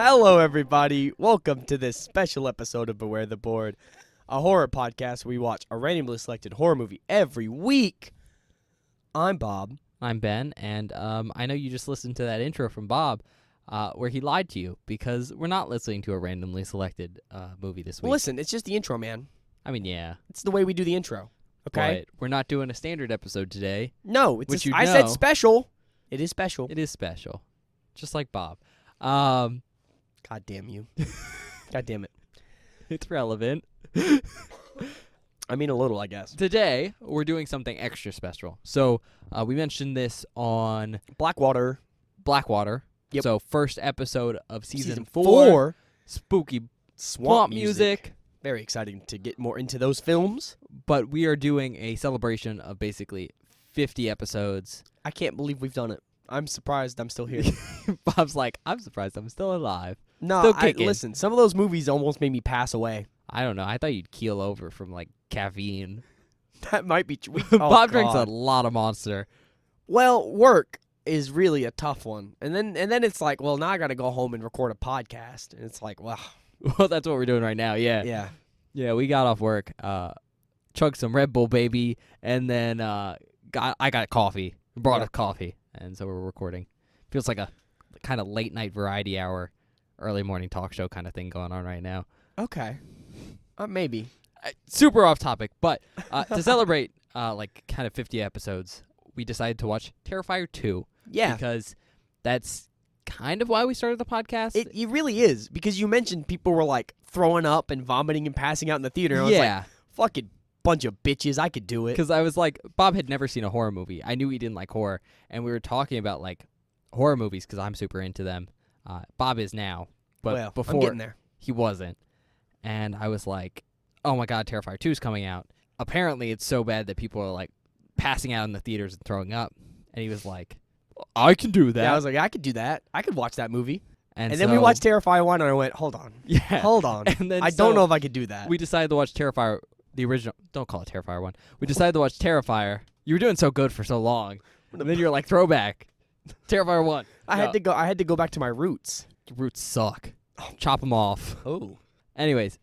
Hello, everybody. Welcome to this special episode of Beware the Board, a horror podcast where we watch a randomly selected horror movie every week. I'm Bob. I'm Ben, and I know you just listened to that intro from Bob where he lied to you because we're not listening to a randomly selected movie this week. Well, listen, it's just the intro, man. I mean, yeah. It's the way we do the intro, okay? But we're not doing a standard episode today. No, which I said special. It is special. It is special, just like Bob. God damn you. God damn it. It's relevant. I mean, a little, I guess. Today, we're doing something extra special. So, we mentioned this on Blackwater. Yep. So, first episode of season 4. Spooky swamp music. Very exciting to get more into those films. But we are doing a celebration of basically 50 episodes. I can't believe we've done it. I'm surprised I'm still here. Bob's like, I'm surprised I'm still alive. No, listen, some of those movies almost made me pass away. I don't know. I thought you'd keel over from, like, caffeine. That might be true. Bob drinks a lot of Monster. Well, work is really a tough one. And then it's like, well, now I got to go home and record a podcast. And it's like, wow. Well, that's what we're doing right now, yeah. Yeah, we got off work, chugged some Red Bull, baby, and then I got coffee. Brought us coffee, and so we're recording. Feels like a kind of late-night variety hour, early morning talk show kind of thing going on right now. Okay. Maybe. Super off topic, but to celebrate like kind of 50 episodes, we decided to watch Terrifier 2. Yeah. Because that's kind of why we started the podcast. It really is, because you mentioned people were like throwing up and vomiting and passing out in the theater. And I was like, fucking bunch of bitches, I could do it. Because I was like, Bob had never seen a horror movie. I knew he didn't like horror, and we were talking about like horror movies because I'm super into them. Bob is now, but before I'm getting there. He wasn't. And I was like, oh my god, Terrifier 2 is coming out. Apparently it's so bad that people are like passing out in the theaters and throwing up. And he was like, I can do that. Yeah, I was like, I could do that. I could watch that movie. And so, then we watched Terrifier 1 and I went, hold on. Yeah. Hold on. And then I don't know if I could do that. We decided to watch Terrifier, the original. Don't call it Terrifier 1. We decided to watch Terrifier. You were doing so good for so long. And then you're like, throwback. Terrifier 1. I had to go back to my roots. Your roots suck. Chop them off. Oh. Anyways,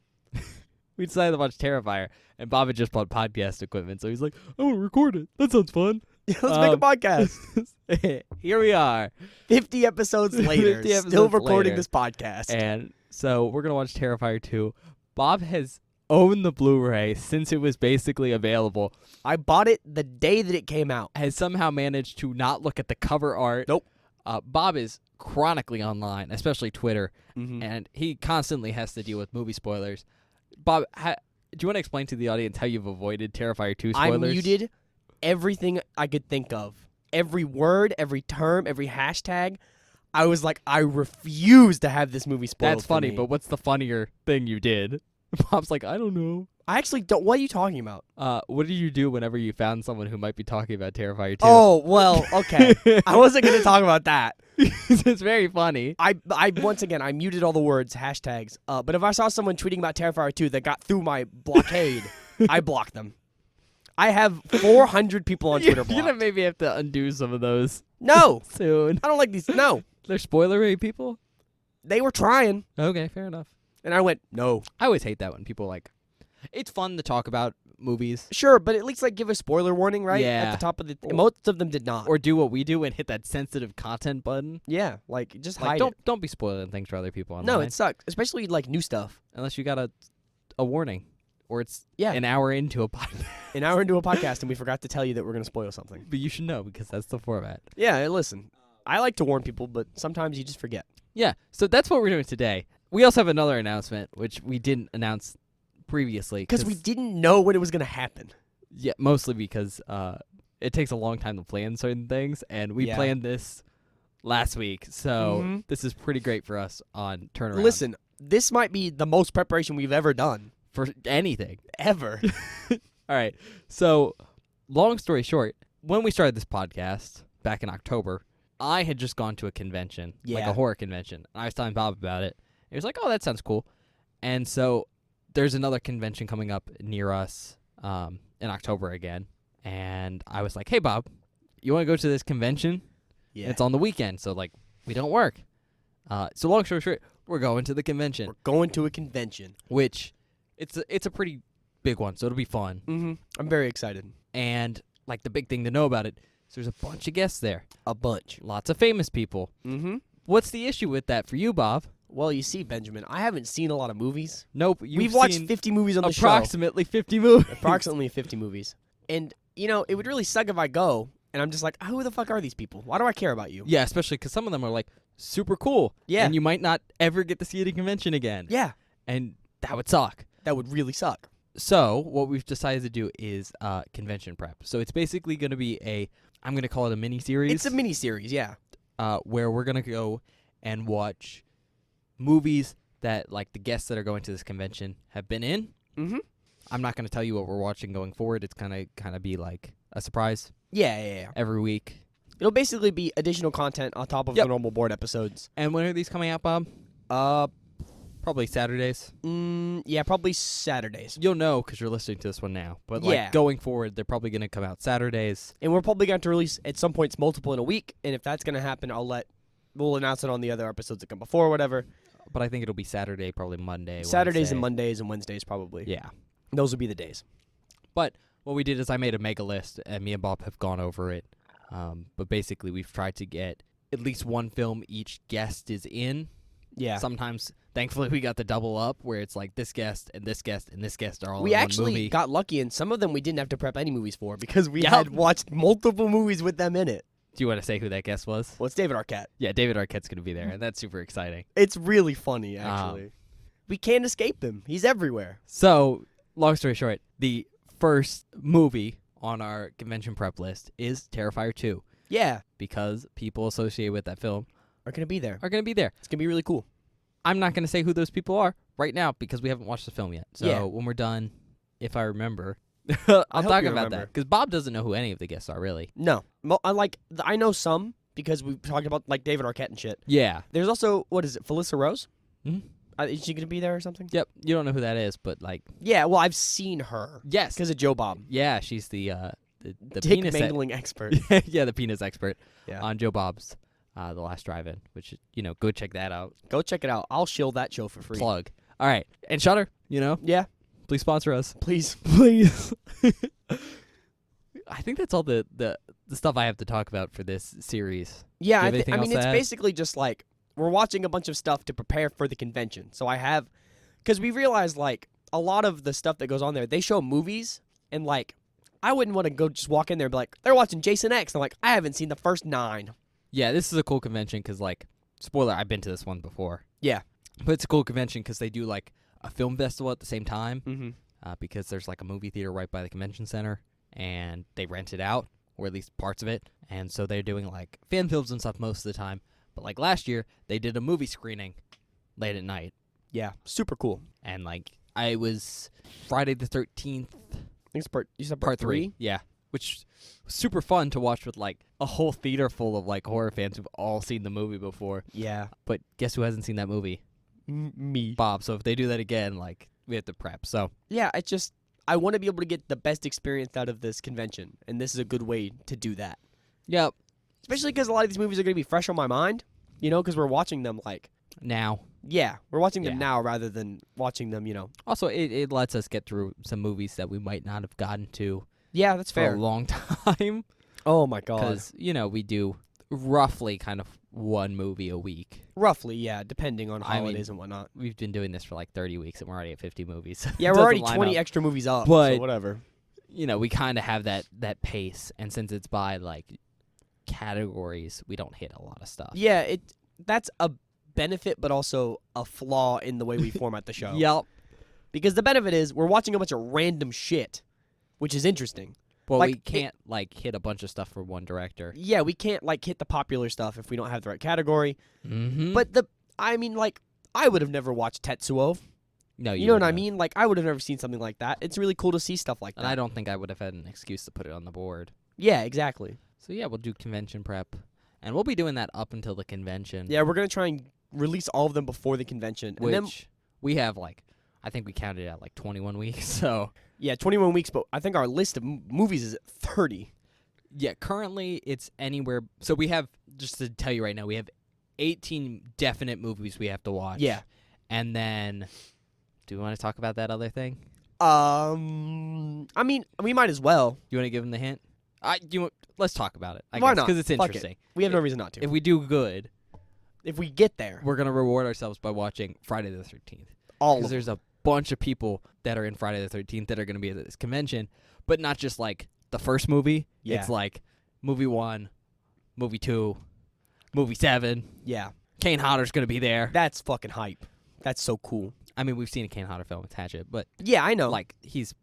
we decided to watch Terrifier, and Bob had just bought podcast equipment, so he's like, I want to record it. That sounds fun. Let's make a podcast. Here we are. 50 episodes later, still recording this podcast. And so we're going to watch Terrifier 2. Bob has owned the Blu-ray since it was basically available. I bought it the day that it came out. Has somehow managed to not look at the cover art. Nope. Bob is chronically online, especially Twitter, mm-hmm. and he constantly has to deal with movie spoilers. Bob, do you want to explain to the audience how you've avoided Terrifier 2 spoilers? I muted everything I could think of. Every word, every term, every hashtag. I was like, I refuse to have this movie spoiled. That's funny, for me. but what's the funnier thing you did? Bob's like, I don't know. I actually don't. What are you talking about? What did you do whenever you found someone who might be talking about Terrifier 2? Oh, well, okay. I wasn't going to talk about that. It's very funny. I once again, I muted all the words, hashtags. But if I saw someone tweeting about Terrifier 2 that got through my blockade, I blocked them. I have 400 people on Twitter blocked. You're going to maybe have to undo some of those. No. Soon. I don't like these. No. They're spoilery people? They were trying. Okay, fair enough. And I went, no. I always hate that when people like, it's fun to talk about movies. Sure, but at least like give a spoiler warning, right? Yeah. At the top of the most of them did not. Or do what we do and hit that sensitive content button. Yeah, like just like, hide don't be spoiling things for other people online. No, it sucks, especially like new stuff. Unless you got a warning. Or it's an hour into a podcast. An hour into a podcast and we forgot to tell you that we're going to spoil something. But you should know because that's the format. Yeah, listen. I like to warn people, but sometimes you just forget. Yeah, so that's what we're doing today. We also have another announcement, which we didn't announce previously. Because we didn't know when it was going to happen. Yeah, mostly because it takes a long time to plan certain things, and we planned this last week, so this is pretty great for us on turnaround. Listen, this might be the most preparation we've ever done. For anything. Ever. All right, so long story short, when we started this podcast back in October, I had just gone to a convention, like a horror convention, and I was telling Bob about it. He was like, oh, that sounds cool. And so there's another convention coming up near us in October again. And I was like, hey, Bob, you want to go to this convention? Yeah. It's on the weekend, so, like, we don't work. So long story short, We're going to the convention. We're going to a convention. Which, it's a pretty big one, so it'll be fun. Mm-hmm. I'm very excited. And, like, the big thing to know about it is there's a bunch of guests there. A bunch. Lots of famous people. Mm-hmm. What's the issue with that for you, Bob? Well, you see, Benjamin, I haven't seen a lot of movies. Nope. We've watched 50 movies on the show. Approximately 50 movies. Approximately 50 movies. And, you know, it would really suck if I go, and I'm just like, who the fuck are these people? Why do I care about you? Yeah, especially because some of them are, like, super cool. Yeah. And you might not ever get to see it at a convention again. Yeah. And that would suck. That would really suck. So what we've decided to do is convention prep. So it's basically going to be I'm going to call it a mini-series. It's a mini-series, yeah. Where we're going to go and watch movies that, like, the guests that are going to this convention have been in. Mm-hmm. I'm not going to tell you what we're watching going forward. It's kind of be like a surprise. Yeah. Every week. It'll basically be additional content on top of the normal board episodes. And when are these coming out, Bob? Probably Saturdays. Yeah, probably Saturdays. You'll know because you're listening to this one now. But like going forward, they're probably going to come out Saturdays. And we're probably going to release at some points multiple in a week. And if that's going to happen, we'll announce it on the other episodes that come before or whatever. But I think it'll be Saturday, probably Monday. Saturdays Wednesday. and Mondays and Wednesdays probably. Yeah. Those will be the days. But what we did is I made a mega list, and me and Bob have gone over it. But basically, we've tried to get at least one film each guest is in. Yeah. Sometimes, thankfully, we got the double up where it's like this guest and this guest and this guest are all we in one actually movie. got lucky, and some of them we didn't have to prep any movies for because we had watched multiple movies with them in it. Do you want to say who that guest was? Well, it's David Arquette. Yeah, David Arquette's going to be there, and that's super exciting. It's really funny, actually. We can't escape him. He's everywhere. So, long story short, the first movie on our convention prep list is Terrifier 2. Yeah. Because people associated with that film are going to be there. It's going to be really cool. I'm not going to say who those people are right now because we haven't watched the film yet. So when we're done, if I remember, I'll talk about that. Because Bob doesn't know who any of the guests are, really. No. I know some because we talked about like David Arquette and shit. Yeah. There's also, what is it, Felissa Rose? Mm-hmm. Is she going to be there or something? Yep. You don't know who that is, but like... Yeah, well, I've seen her. Yes. Because of Joe Bob. Yeah, she's the dick penis mangling expert. Yeah, the penis expert yeah. on Joe Bob's The Last Drive-In, which, go check that out. Go check it out. I'll shill that show for free. Plug. All right. And Shudder, Yeah. Please sponsor us. Please. Please. I think that's all the stuff I have to talk about for this series. Yeah, I mean, it's basically just like we're watching a bunch of stuff to prepare for the convention. So because we realized like a lot of the stuff that goes on there, they show movies and like I wouldn't want to go just walk in there and be like, they're watching Jason X. And I'm like, I haven't seen the first 9. Yeah, this is a cool convention because like, spoiler, I've been to this one before. Yeah. But it's a cool convention because they do like a film festival at the same time. Mm-hmm. Because there's like a movie theater right by the convention center and they rent it out, or at least parts of it. And so they're doing like fan films and stuff most of the time. But like last year, they did a movie screening late at night. Yeah, super cool. And like I was Friday the 13th. I think you said part 3? Yeah, which was super fun to watch with like a whole theater full of like horror fans who've all seen the movie before. Yeah. But guess who hasn't seen that movie? Me. Bob. So if they do that again, like we have to prep. So yeah, I want to be able to get the best experience out of this convention, and this is a good way to do that. Yep. Especially because a lot of these movies are going to be fresh on my mind, because we're watching them like now. Yeah, we're watching them now rather than watching them, Also, it lets us get through some movies that we might not have gotten to. Yeah, that's fair. For a long time. Oh my god. Because we do roughly kind of one movie a week. Roughly, yeah, depending on holidays and whatnot. We've been doing this for like 30 weeks and we're already at 50 movies. Yeah, we're already 20 extra movies up, but, so whatever. We kind of have that pace, and since it's by like categories, we don't hit a lot of stuff. Yeah, that's a benefit but also a flaw in the way we format the show. Yep. Because the benefit is we're watching a bunch of random shit, which is interesting. Well, we can't hit a bunch of stuff for one director. Yeah, we can't hit the popular stuff if we don't have the right category. Mm-hmm. But I would have never watched Tetsuo. No, you know what I mean? Like, I would have never seen something like that. It's really cool to see stuff like that. And I don't think I would have had an excuse to put it on the board. Yeah, exactly. So yeah, we'll do convention prep, and we'll be doing that up until the convention. Yeah, we're gonna try and release all of them before the convention, which and then we have I think we counted out 21 weeks. So yeah, 21 weeks. But I think our list of movies is 30. Yeah, currently it's anywhere. So we have, just to tell you right now, we have 18 definite movies we have to watch. Yeah. And then, do we want to talk about that other thing? I mean, we might as well. You want to give them the hint? Let's talk about it. Why not? Because it's Fuck it. interesting. We have no reason not to. If we do good, If we get there, we're gonna reward ourselves by watching Friday the 13th. all of Because there's a bunch of people that are in Friday the 13th that are gonna be at this convention, but not just like the first movie. Yeah. It's like movie 1, movie 2, movie 7. Yeah. Kane Hodder's gonna be there. That's fucking hype. That's so cool. I mean, we've seen a Kane Hodder film with Hatchet, but Yeah, I know. like he's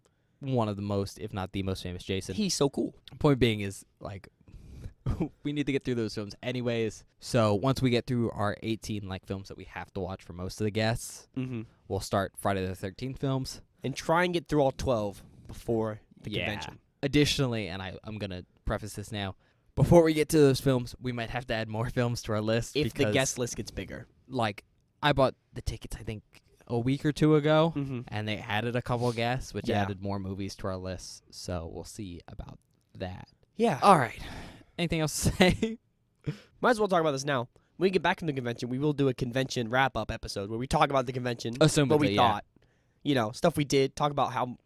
one of the most, if not the most famous Jason. He's so cool. Point being is like we need to get through those films anyways. So once we get through our 18 like films that we have to watch for most of the guests, Mm-hmm. we'll start Friday the 13th films. And try and get through all 12 before the convention. Additionally, and I'm gonna preface this now, before we get to those films, we might have to add more films to our list If the because, guest list gets bigger. like, I bought the tickets I think a week or two ago, Mm-hmm. and they added a couple guests, which Yeah. added more movies to our list. So we'll see about that. Yeah. All right. Anything else to say? Might as well talk about this now. When we get back from the convention, we will do a convention wrap-up episode where we talk about the convention, Assumedly, what we yeah. thought. You know, stuff we did, talk about how,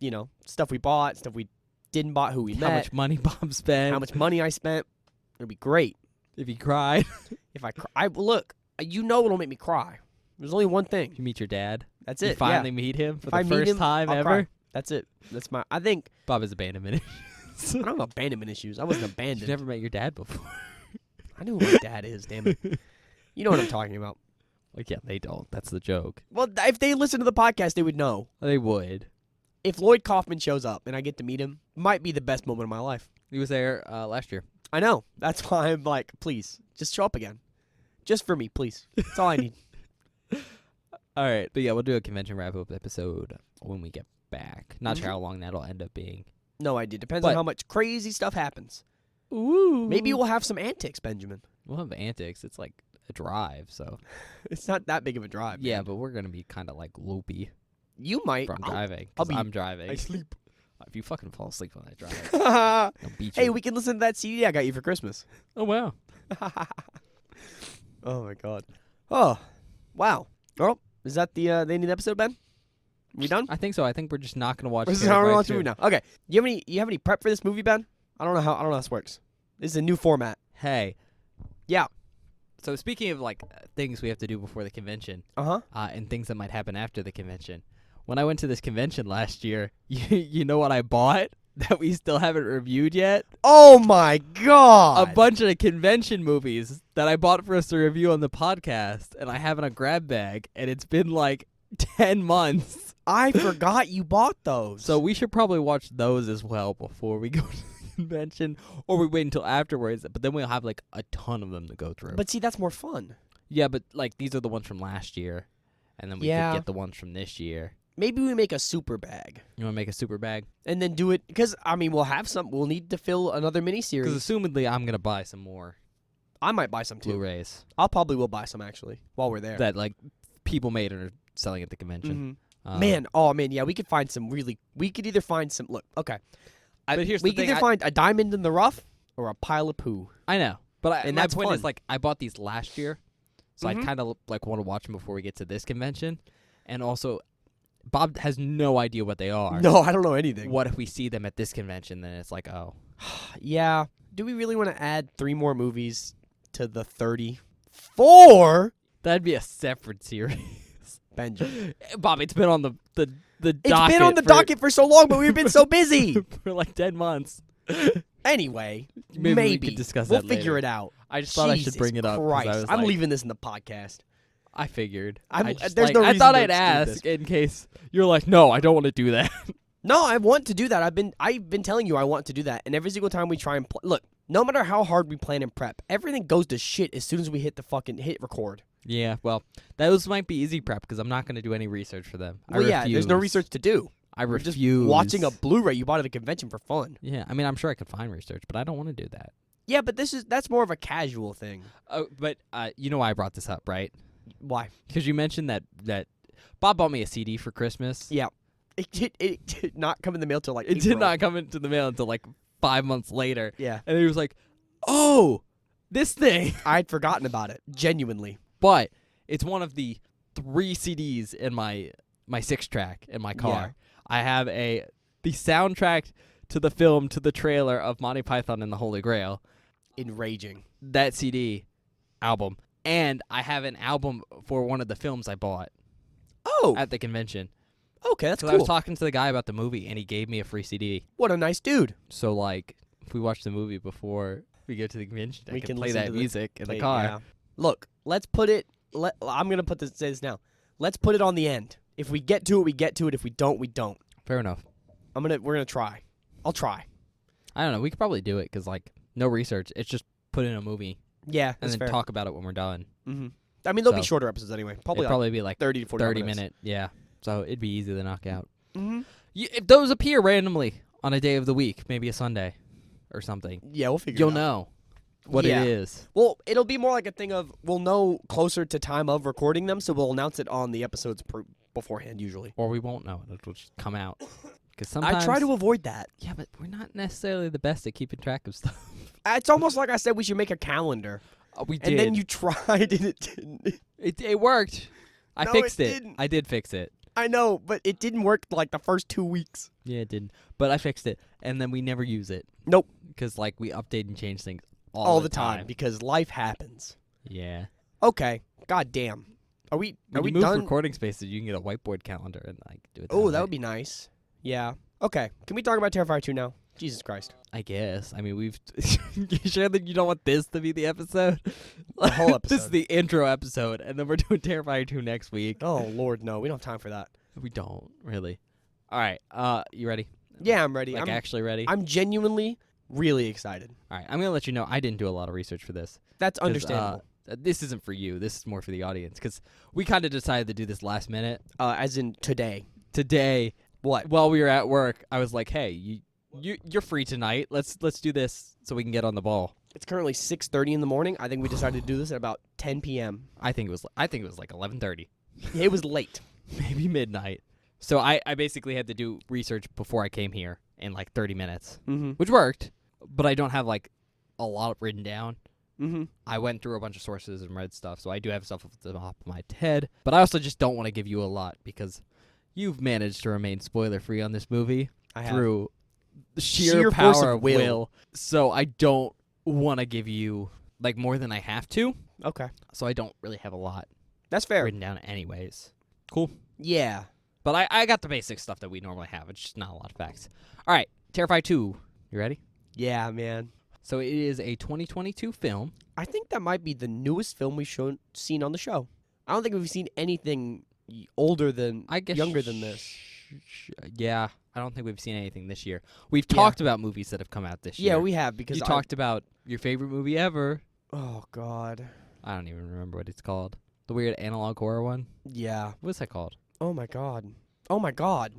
stuff we bought, stuff we didn't buy, who we How met, much money Bob spent? how much money I spent. It'll be great. If he cried? If I cry, look, it'll make me cry. There's only one thing. You meet your dad? That's You it. finally yeah. meet him for If the I meet first him, time I'll ever? cry. That's it. That's I think Bob has abandonment. I don't have abandonment issues. I wasn't You've abandoned. never met your dad before. I knew who my dad is. Damn it. You know what I'm talking about. Like, yeah, they don't. That's the joke. Well, if they listen to the podcast, they would know. They would. If Lloyd Kaufman shows up and I get to meet him, might be the best moment of my life. He was there last year. I know. That's why I'm like, please, just show up again. Just for me, please. That's all I need. All right. But yeah, we'll do a convention wrap-up episode when we get back. Not Mhm. sure how long that'll end up being. No idea. Depends But- on how much crazy stuff happens. Ooh. Maybe we'll have some antics, Benjamin. We'll have antics. It's like a drive, so. It's not that big of a drive. Yeah, man. but we're going to be kind of like loopy You might. from I'll- driving. I'll 'Cause be- I'm driving. I sleep. If you fucking fall asleep on that drive, I'll beat you. Hey, we can listen to that CD I got you for Christmas. Oh, wow. Oh my god. Oh, wow. Oh, is that the end of the episode, Ben? We done? I think so. I think we're just not going to watch This is how we're Terrifier watching 2. movie now. Okay. You have any prep for this movie, Ben? I don't know how this works. This is a new format. Hey. Yeah. So speaking of like things we have to do before the convention, Uh-huh. and things that might happen after the convention. When I went to this convention last year, you know what I bought that we still haven't reviewed yet? Oh my god. A bunch of convention movies that I bought for us to review on the podcast, and I have in a grab bag, and it's been like 10 months. I forgot you bought those. So we should probably watch those as well before we go to the convention, or we wait until afterwards, but then we'll have like a ton of them to go through. But see, that's more fun. Yeah, but like these are the ones from last year, and then we Yeah. could get the ones from this year. Maybe we make a super bag You want to make a super bag? and then do it because we'll need to fill another Because miniseries. assumedly I'm gonna buy some more I might buy some too. Blu-rays I'll probably will buy some actually while we're there. that like people made and are selling at the convention. Mhm. Man, yeah, we could find some really. We could either find some. Look, okay. But here's we the could thing, either find a diamond in the rough or a pile of poo. I know, but And my that's point is fun. like I bought these last year, so I Mhm. kind of like want to watch them before we get to this convention, and also Bob has no idea what they are. No, I don't know anything. What if we see them at this convention? Then it's like, oh, Yeah. Do we really want to add 3 more movies to the 34? that'd be a separate series. Benjamin. Bob, it's been on the docket. It's been on the docket for so long, but we've been so busy. for like 10 months. Anyway, Maybe maybe. we could discuss we'll that figure later. it out. I just thought I should bring it up. 'cause Christ. I was I'm like, leaving this in the podcast. I figured. I'm- I just, there's like, no I reason thought to I'd exclude ask in case you're like, no, I don't want to do that. No, I want to do that. I've been telling you I want to do that, and every single time we try and look, no matter how hard we plan and prep, everything goes to shit as soon as we hit record. Yeah, well, those might be easy prep because I'm not going to do any research for them. Well, yeah, there's no refuse. research to do. I We're refuse. just watching a Blu-ray you bought at a convention for fun. Yeah, I mean, I'm sure I could find research, but I don't want to do that. Yeah, but that's more of a casual thing. Oh, but you know why I brought this up, right? Why? Because you mentioned that Bob bought me a CD for Christmas. Yeah, it did not come in the mail till like It April. did not come into the mail until like 5 months later. Yeah. And he was like, oh, This thing. I'd forgotten about it. Genuinely. But it's one of the 3 CDs in my 6-track in my car. Yeah. I have the soundtrack to the film, to the trailer of Monty Python and the Holy Grail. Enraging. That CD album. And I have an album for one of the films I bought Oh, at the convention. okay, that's So cool. I was talking to the guy about the movie, and he gave me a free CD. What a nice dude. So, like, if we watch the movie before we go to the convention, I can play listen that to music in the car. Yeah. Look, let's put it. I'm gonna say this now. Let's put it on the end. If we get to it, we get to it. If we don't, we don't. Fair enough. We're gonna try. I'll try. I don't know. We could probably do it because, like, no research. It's just put in a movie Yeah, and that's then fair. talk about it when we're done. Mm-hmm. I mean, they'll be So- shorter episodes anyway. Probably, It'd probably be like 30 to 40 30 minutes. minute. Yeah. So it'd be easy to knock out. Mm-hmm. If those appear randomly on a day of the week, maybe a Sunday or something, Yeah, we'll figure you'll it out. know what Yeah. it is. Well, it'll be more like a thing of we'll know closer to time of recording them, so we'll announce it on the episodes beforehand usually. Or we won't know. It'll just come out. Because sometimes I try to avoid that. Yeah, but we're not necessarily the best at keeping track of stuff. It's almost like I said we should make a calendar. We did. And then you tried and it didn't. It worked. I No, fixed it it. didn't. I did fix it. I know, but it didn't work like the first 2 weeks. Yeah, it didn't. But I fixed it. And then we never use it. Nope. Because, like, we update and change things All the time because life happens. Yeah. Okay. God damn. Are we When you done? move recording spaces, you can get a whiteboard calendar and, like, do it Oh, that would be nice. Yeah. Okay. Can we talk about Terrifier 2 now? Jesus Christ. I guess. I mean, we've... You sure that you don't want this to be the episode? The whole This is episode. the intro episode, and then we're doing Terrifier 2 next week. Oh, Lord, no. We don't have time for that. We don't, really. All right. You ready? Yeah, I'm ready. Like, actually ready? I'm genuinely really excited. All right. I'm going to let you know I didn't do a lot of research for this. That's 'Cause, understandable. This isn't for you. This is more for the audience, because we kind of decided to do this last minute. As in today. Today, What? while we were at work, I was like, "Hey, you're free tonight. Let's do this so we can get on the ball." It's currently 6:30 in the morning. I think we decided to do this at about 10 p.m. I think it was like 11:30, It was late. maybe midnight. So I basically had to do research before I came here in like 30 minutes, Mm-hmm. which worked, but I don't have like a lot written down. Mm-hmm. I went through a bunch of sources and read stuff, so I do have stuff off the top of my head. But I also just don't want to give you a lot because you've managed to remain spoiler-free on this movie I have. through the Sheer sheer force power of of will. will. So I don't want to give you like more than I have to. Okay. So I don't really have a lot That's fair. written down anyways. Cool. Yeah. But I got the basic stuff that we normally have. It's just not a lot of facts. All right, Terrifier 2. You ready? Yeah, man. So it is a 2022 film. I think that might be the newest film we've seen on the show. I don't think we've seen anything older than, I guess younger than this. Yeah, I don't think we've seen anything this year. We've Yeah. talked about movies that have come out this year. Yeah, we have because You talked about your favorite movie ever. Oh God. I don't even remember what it's called. The weird analog horror one. Yeah. What's that called? Oh my God. Oh my God.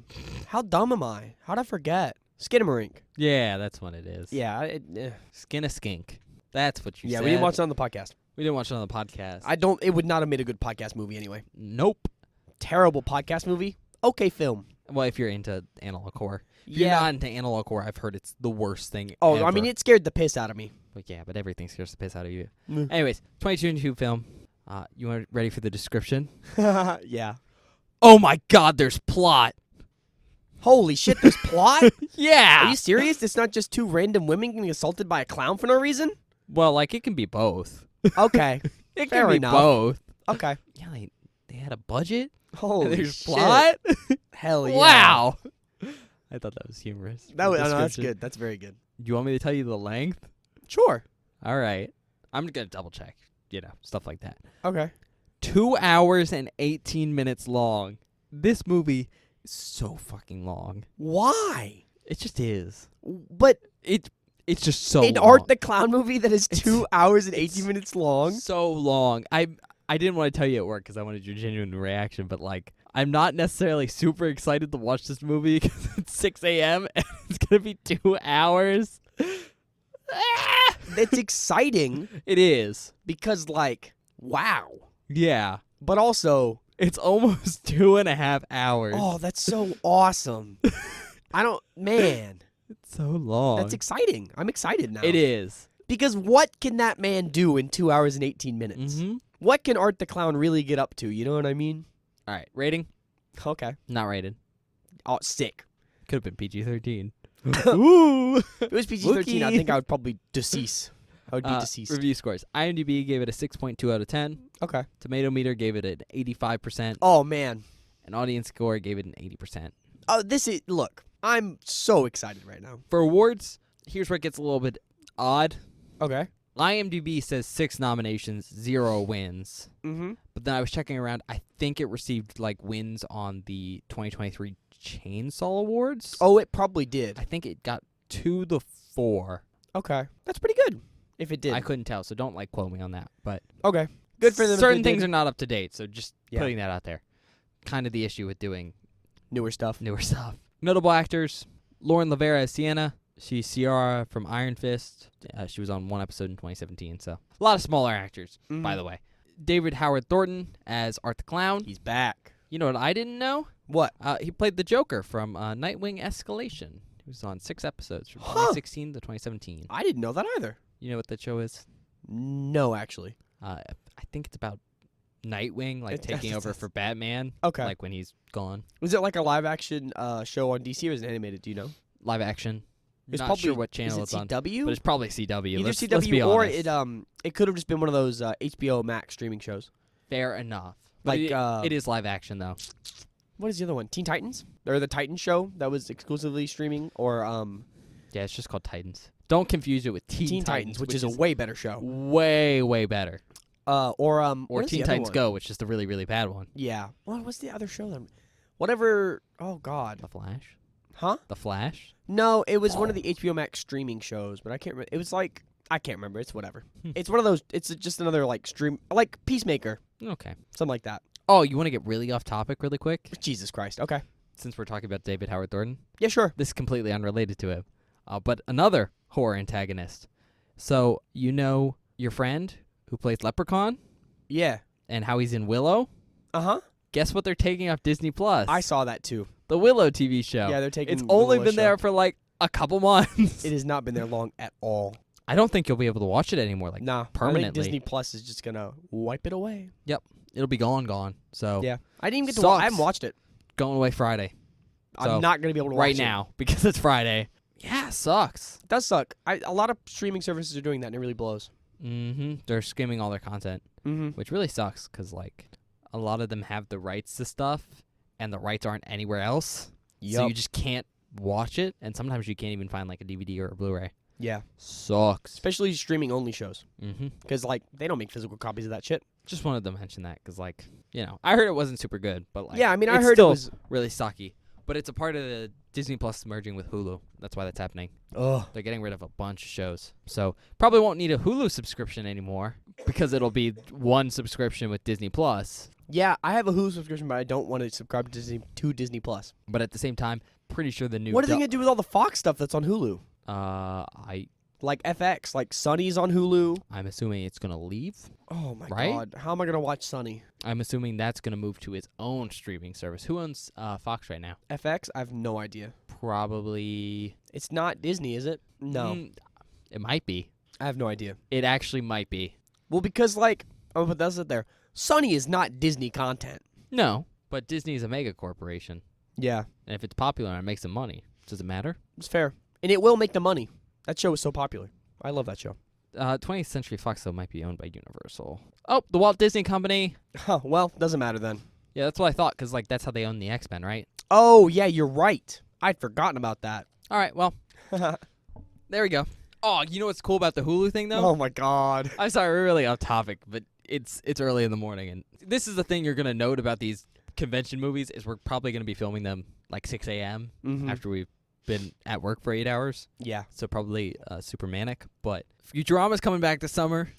How dumb am I? How'd I forget? Skinamarink. Yeah, that's what it is. Yeah. Skin a skink. That's what you Yeah. said. We didn't watch it on the podcast. We didn't watch it on the podcast. It would not have made a good podcast movie anyway. Nope. Terrible podcast movie. Okay, film. Well, if you're into analog horror. If you're Yeah. not into analog horror, I've heard it's the worst thing Oh, ever. I mean, it scared the piss out of me. But yeah, but everything scares the piss out of you. Mm. Anyways, 2022 film. You are ready for the description? Yeah. Oh my God, there's plot. Holy shit, there's plot? Yeah. Are you serious? It's not just two random women getting assaulted by a clown for no reason? Well, like it can be both. Okay. It Fair can be enough. both. Okay. Yeah, they had a budget. Holy There's shit. plot. Hell yeah. Wow. I thought that was humorous. No, that's Description. good. That's very good. Do you want me to tell you the length? Sure. All right. I'm gonna double check. Stuff like that. Okay. 2 hours and 18 minutes long. This movie is so fucking long. Why? It just is. But It's just so in long. Art the Clown movie that is It's- 2 hours and 18 minutes long? So long. I didn't want to tell you at work because I wanted your genuine reaction, but like I'm not necessarily super excited to watch this movie because it's 6 a.m. and it's gonna be 2 hours. That's exciting It is. because, like, wow. Yeah. But also, It's almost 2.5 hours. oh, that's so awesome. Man, It's so long. that's exciting. I'm excited now. It is. Because what can that man do in 2 hours and 18 minutes? Mm-hmm. What can Art the Clown really get up to? You know what I mean? All right, rating? Okay. Not rated. Oh, sick. Could have been PG-13. Ooh. If it was PG-13, I Wookie. think I would probably decease. I would be deceased. Review scores. IMDb gave it a 6.2 out of 10. Okay. Tomato meter gave it an 85%. Oh, man. And audience score gave it an 80%. Oh, look, I'm so excited right now. For awards, here's where it gets a little bit odd. Okay. IMDb says 6 nominations, 0 wins. Mm-hmm. But then I was checking around. I think it received wins on the 2023 Chainsaw Awards. Oh, it probably did. I think it got 2 to 4. Okay. That's pretty good, if it did. I couldn't tell, so don't quote me on that. But Okay. Good for them. Certain things are not up to date, so just Yeah. putting that out there. Kind of the issue with doing newer stuff. newer stuff. Notable actors: Lauren Lavera as Sienna. She's Ciara from Iron Fist. She was on one episode in 2017. So a lot of smaller actors, by the way. David Howard Thornton as Art the Clown. He's back. You know what I didn't know? What? He played the Joker from Nightwing Escalation. He was on 6 episodes from 2016 to 2017. I didn't know that either. You know what that show is? No, actually. I think it's about Nightwing taking over for Batman. Okay. When he's gone. Was it like a live action show on DC or is it animated? Do you know? Live action. It's Not probably, sure what channel is it's on. CW? But it's probably CW. Either let's CW be or honest. it could have just been one of those HBO Max streaming shows. Fair enough. But it is live action though. What is the other one? Teen Titans? Or the Titans show that was exclusively streaming? Or Yeah, it's just called Titans. Don't confuse it with Teen Titans, which is a way better show. way, way better. Or Teen Titans Go, which is the really, really bad one. Yeah. What's the other show then? Whatever. Oh God. The Flash. Huh? The Flash. No, it was one of the HBO Max streaming shows, but I can't remember. It was I can't remember. It's whatever. It's one of those. It's just another stream, like Peacemaker, Okay. something like that. Oh, you want to get really off topic really quick? Jesus Christ. Okay. Since we're talking about David Howard Thornton. Yeah, sure. This is completely unrelated to him. But another horror antagonist. So, you know your friend who plays Leprechaun? Yeah. And how he's in Willow? Uh-huh. Guess what they're taking off Disney Plus? I saw that too. The Willow TV show. Yeah, they're taking. It's only Willow's been there show. for a couple months. It has not been there long at all. I don't think you'll be able to watch it anymore. Nah. permanently. I think Disney Plus is just gonna wipe it away. It'll be gone. So Yeah. I didn't even get to. Sucks. I haven't watched it. going away Friday. So, I'm not gonna be able to watch right it now because it's Friday. Yeah, sucks. It does suck. A lot of streaming services are doing that, and it really blows. Mm-hmm. They're skimming all their content, Mm-hmm. which really sucks because a lot of them have the rights to stuff, and the rights aren't anywhere else. So you just can't watch it, and sometimes you can't even find a DVD or a Blu-ray. Yeah. Sucks. Especially streaming only shows, Mm-hmm. because they don't make physical copies of that shit. Just wanted to mention that because I heard it wasn't super good, but Yeah, I mean, I it's heard it still was. really sucky. But it's a part of the Disney Plus merging with Hulu. That's why that's happening. Ugh. They're getting rid of a bunch of shows. So probably won't need a Hulu subscription anymore because it'll be one subscription with Disney Plus. Yeah, I have a Hulu subscription, but I don't want to subscribe to Disney Plus. But at the same time, pretty sure the new What are they gonna do with all the Fox stuff that's on Hulu? Like FX, like Sunny's on Hulu. I'm assuming it's gonna leave. Oh my Right? God, how am I gonna watch Sunny? I'm assuming that's gonna move to its own streaming service. Who owns Fox right now? FX? I have no idea. Probably. It's not Disney, is it? No, It might be. I have no idea. It actually might be. Well, because I'm gonna put that there. Sunny is not Disney content. No, but Disney is a mega corporation, Yeah, and if it's popular and it makes some money, does it matter? it's fair, and it will make the money. That show is so popular. I love that show. 20th Century Fox though might be owned by Universal. Oh, the Walt Disney Company. Huh, well, doesn't matter then. Yeah, that's what I thought, because that's how they own the X-Men, right? Oh yeah, you're right. I'd forgotten about that. All right, well, there we go. Oh, you know what's cool about the Hulu thing though? Oh my God. I'm sorry, we're really off topic, but it's early in the morning, and this is the thing you're gonna note about these convention movies is we're probably gonna be filming them 6 a.m. Mm-hmm. after we've been at work for 8 hours. Yeah. So probably super manic, but Futurama's coming back this summer.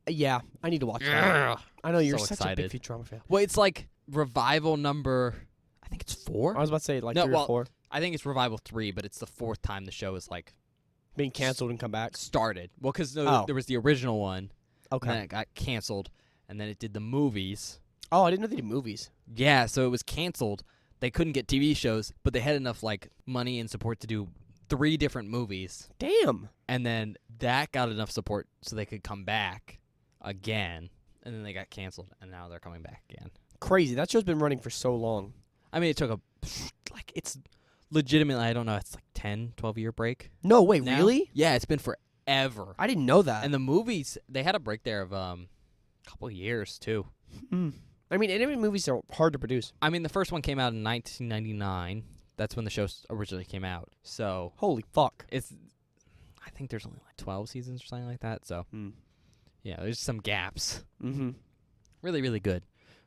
Yeah, I need to watch that. I know you're So such excited. a big Futurama fan. Well, it's revival number, I think it's 4. I was about to say No, 3 or 4. I think it's revival 3, but it's the 4th time the show is Being canceled and come back. started. Well, because Oh. there was the original one, and then Okay. it got canceled, and then it did the movies. Oh, I didn't know they did movies. Yeah, so it was canceled. They couldn't get TV shows, but they had enough money and support to do 3 different movies. Damn. And then that got enough support so they could come back again. And then they got canceled, and now they're coming back again. Crazy. That show's been running for so long. I mean, it took it's legitimately, I don't know, it's like 10, 12-year break. No, wait, now. really? Yeah, it's been forever. I didn't know that. And the movies, they had a break there of a couple of years, too. I mean, animated movies are hard to produce. I mean, the first one came out in 1999. That's when the show originally came out. So, Holy fuck. I think there's only like 12 seasons or something like that. So, yeah, there's some gaps. Mm-hmm. Really, really good.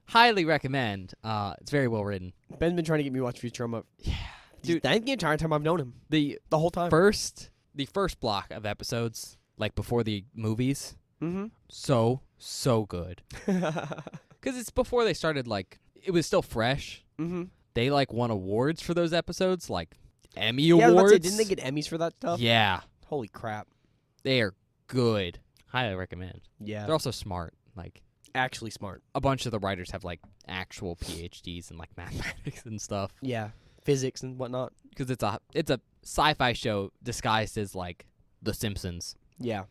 Highly recommend. It's very well written. Ben's been trying to get me to watch Futurama. Yeah. Dude, that's the entire time I've known him. The whole time. The first block of episodes, like before the movies, Mm-hmm. so good. Because it's before they started, like, it was still fresh. Mm-hmm. They, like, won awards for those episodes, like Emmy Yeah, I was about awards. to say, didn't they get Emmys for that stuff? Yeah. Holy crap. They are good. Highly recommend. Yeah. They're also smart. Like, Actually smart. a bunch of the writers have, like, actual PhDs in, like, mathematics and stuff. Yeah. Physics and whatnot. Because it's a sci-fi show disguised as, like, The Simpsons. Yeah.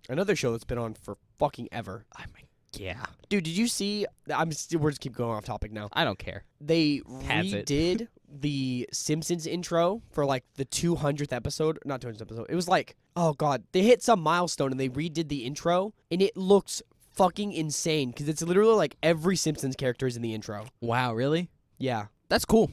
Another show that's been on for fucking ever. I mean, yeah. Dude, did you see... we're just keep going off topic now. I don't care. They Has it. redid the Simpsons intro for, like, the 200th episode. Not 200th episode. It was like... Oh, God. They hit some milestone and they redid the intro. And it looks fucking insane. Because it's literally like every Simpsons character is in the intro. Wow, really? Yeah. That's cool.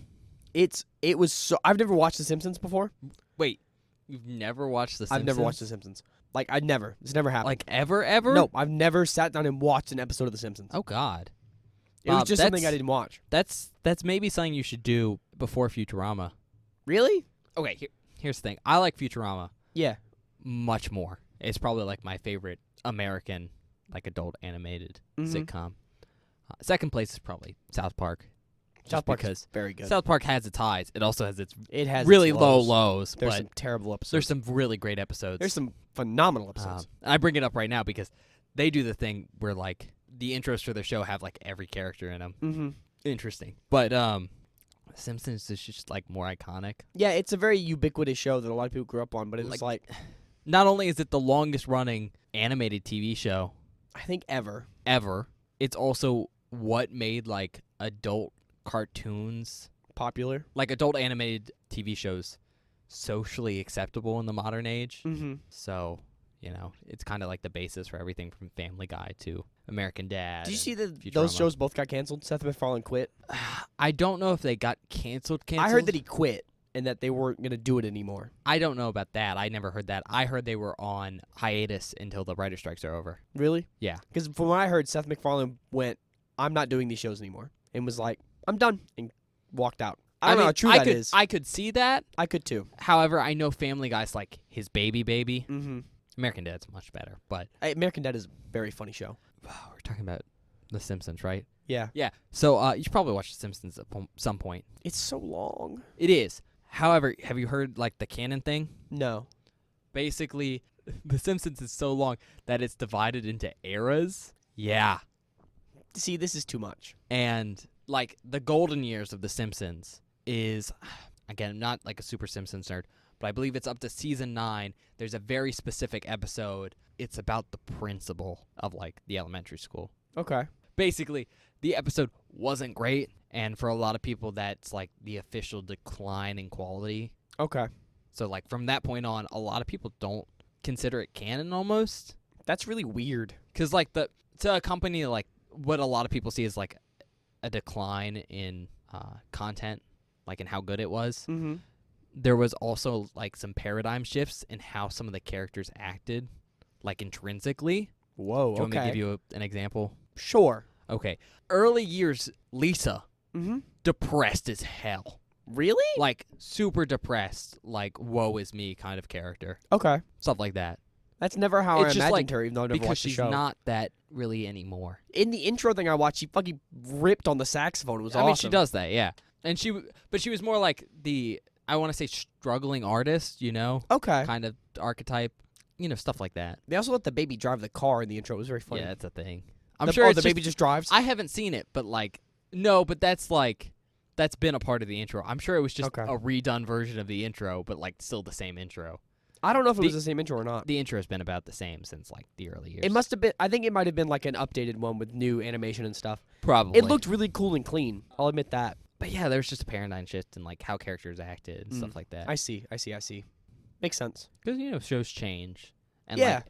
It was so... I've never watched The Simpsons before. Wait, you've never watched The Simpsons? I've never watched The Simpsons. Like, I'd never. It's never happened. Like, ever? No, I've never sat down and watched an episode of The Simpsons. Oh, God. It was Bob, just something I didn't watch. That's maybe something you should do before Futurama. Really? Okay, here's the thing. I like Futurama Yeah. much more. It's probably, like, my favorite American, like, adult animated sitcom. Second place is probably South Park. South Park because is very good. South Park has its highs. It also has its It has really its low lows. lows. There's but some terrible episodes. there's some really great episodes. There's some phenomenal episodes. I bring it up right now because they do the thing where, like, the intros for the show have, like, every character in them. Mm-hmm. Interesting. But Simpsons is just, like, more iconic. Yeah, it's a very ubiquitous show that a lot of people grew up on, but it's like Not only is it the longest running animated TV show I think ever. it's also what made, like, adult cartoons, Popular. like adult animated TV shows, socially acceptable in the modern age. Mm-hmm. So, you know, it's kind of like the basis for everything from Family Guy to American Dad. Did you see that Futurama. those shows both got canceled? Seth MacFarlane quit. I don't know if they got canceled. I heard that he quit and that they weren't going to do it anymore. I don't know about that. I never heard that. I heard they were on hiatus until the writer strikes are over. Really? Yeah. Because from what I heard, Seth MacFarlane went, I'm not doing these shows anymore. And was like, I'm done. And walked out. I don't know how true that is. I could see that. I could too. However, I know Family Guy's like his baby. Mm-hmm. American Dad's much better. But American Dad is a very funny show. we're talking about The Simpsons, right? Yeah. Yeah. So you should probably watch The Simpsons at some point. It's so long. It is. However, have you heard, like, the canon thing? No. Basically, The Simpsons is so long that it's divided into eras. Yeah. See, this is too much. And, like, the golden years of The Simpsons is, again, I'm not, like, a super Simpsons nerd, but I believe it's up to season 9. There's a very specific episode. It's about the principal of, like, the elementary school. Okay. Basically, the episode wasn't great, and for a lot of people, that's, like, the official decline in quality. Okay. So, like, from that point on, a lot of people don't consider it canon almost. That's really weird. Because, like, to accompany, like, what a lot of people see as, like, a decline in content, like, in how good it was, Mm-hmm. there was also, like, some paradigm shifts in how some of the characters acted, like, intrinsically. Whoa, Do you want me to okay. give you an example? Sure. Okay. Early years, Lisa, Mm-hmm. depressed as hell. Really? Like, super depressed, like, woe is me kind of character. Okay. Stuff like that. That's never how It's I just imagined like- her, even though I've never Because watched the she's show. not that really anymore. In the intro thing I watched, she fucking ripped on the saxophone. It was awesome. I mean, she does that, yeah. And but she was more like the, I want to say, struggling artist, you know? Okay. Kind of archetype, you know, stuff like that. They also let the baby drive the car in the intro. It was very funny. Yeah, that's a thing. I'm sure oh, it's the just, baby just drives? I haven't seen it, but, like, no, but that's, like, that's been a part of the intro. I'm sure it was just Okay. a redone version of the intro, but like still the same intro. I don't know if it was the same intro or not. The intro has been about the same since like the early years. It must have been. I think it might have been like an updated one with new animation and stuff. Probably. It looked really cool and clean. I'll admit that. But yeah, there's just a paradigm shift in like how characters acted and stuff like that. I see. Makes sense. Because shows change, and Yeah. like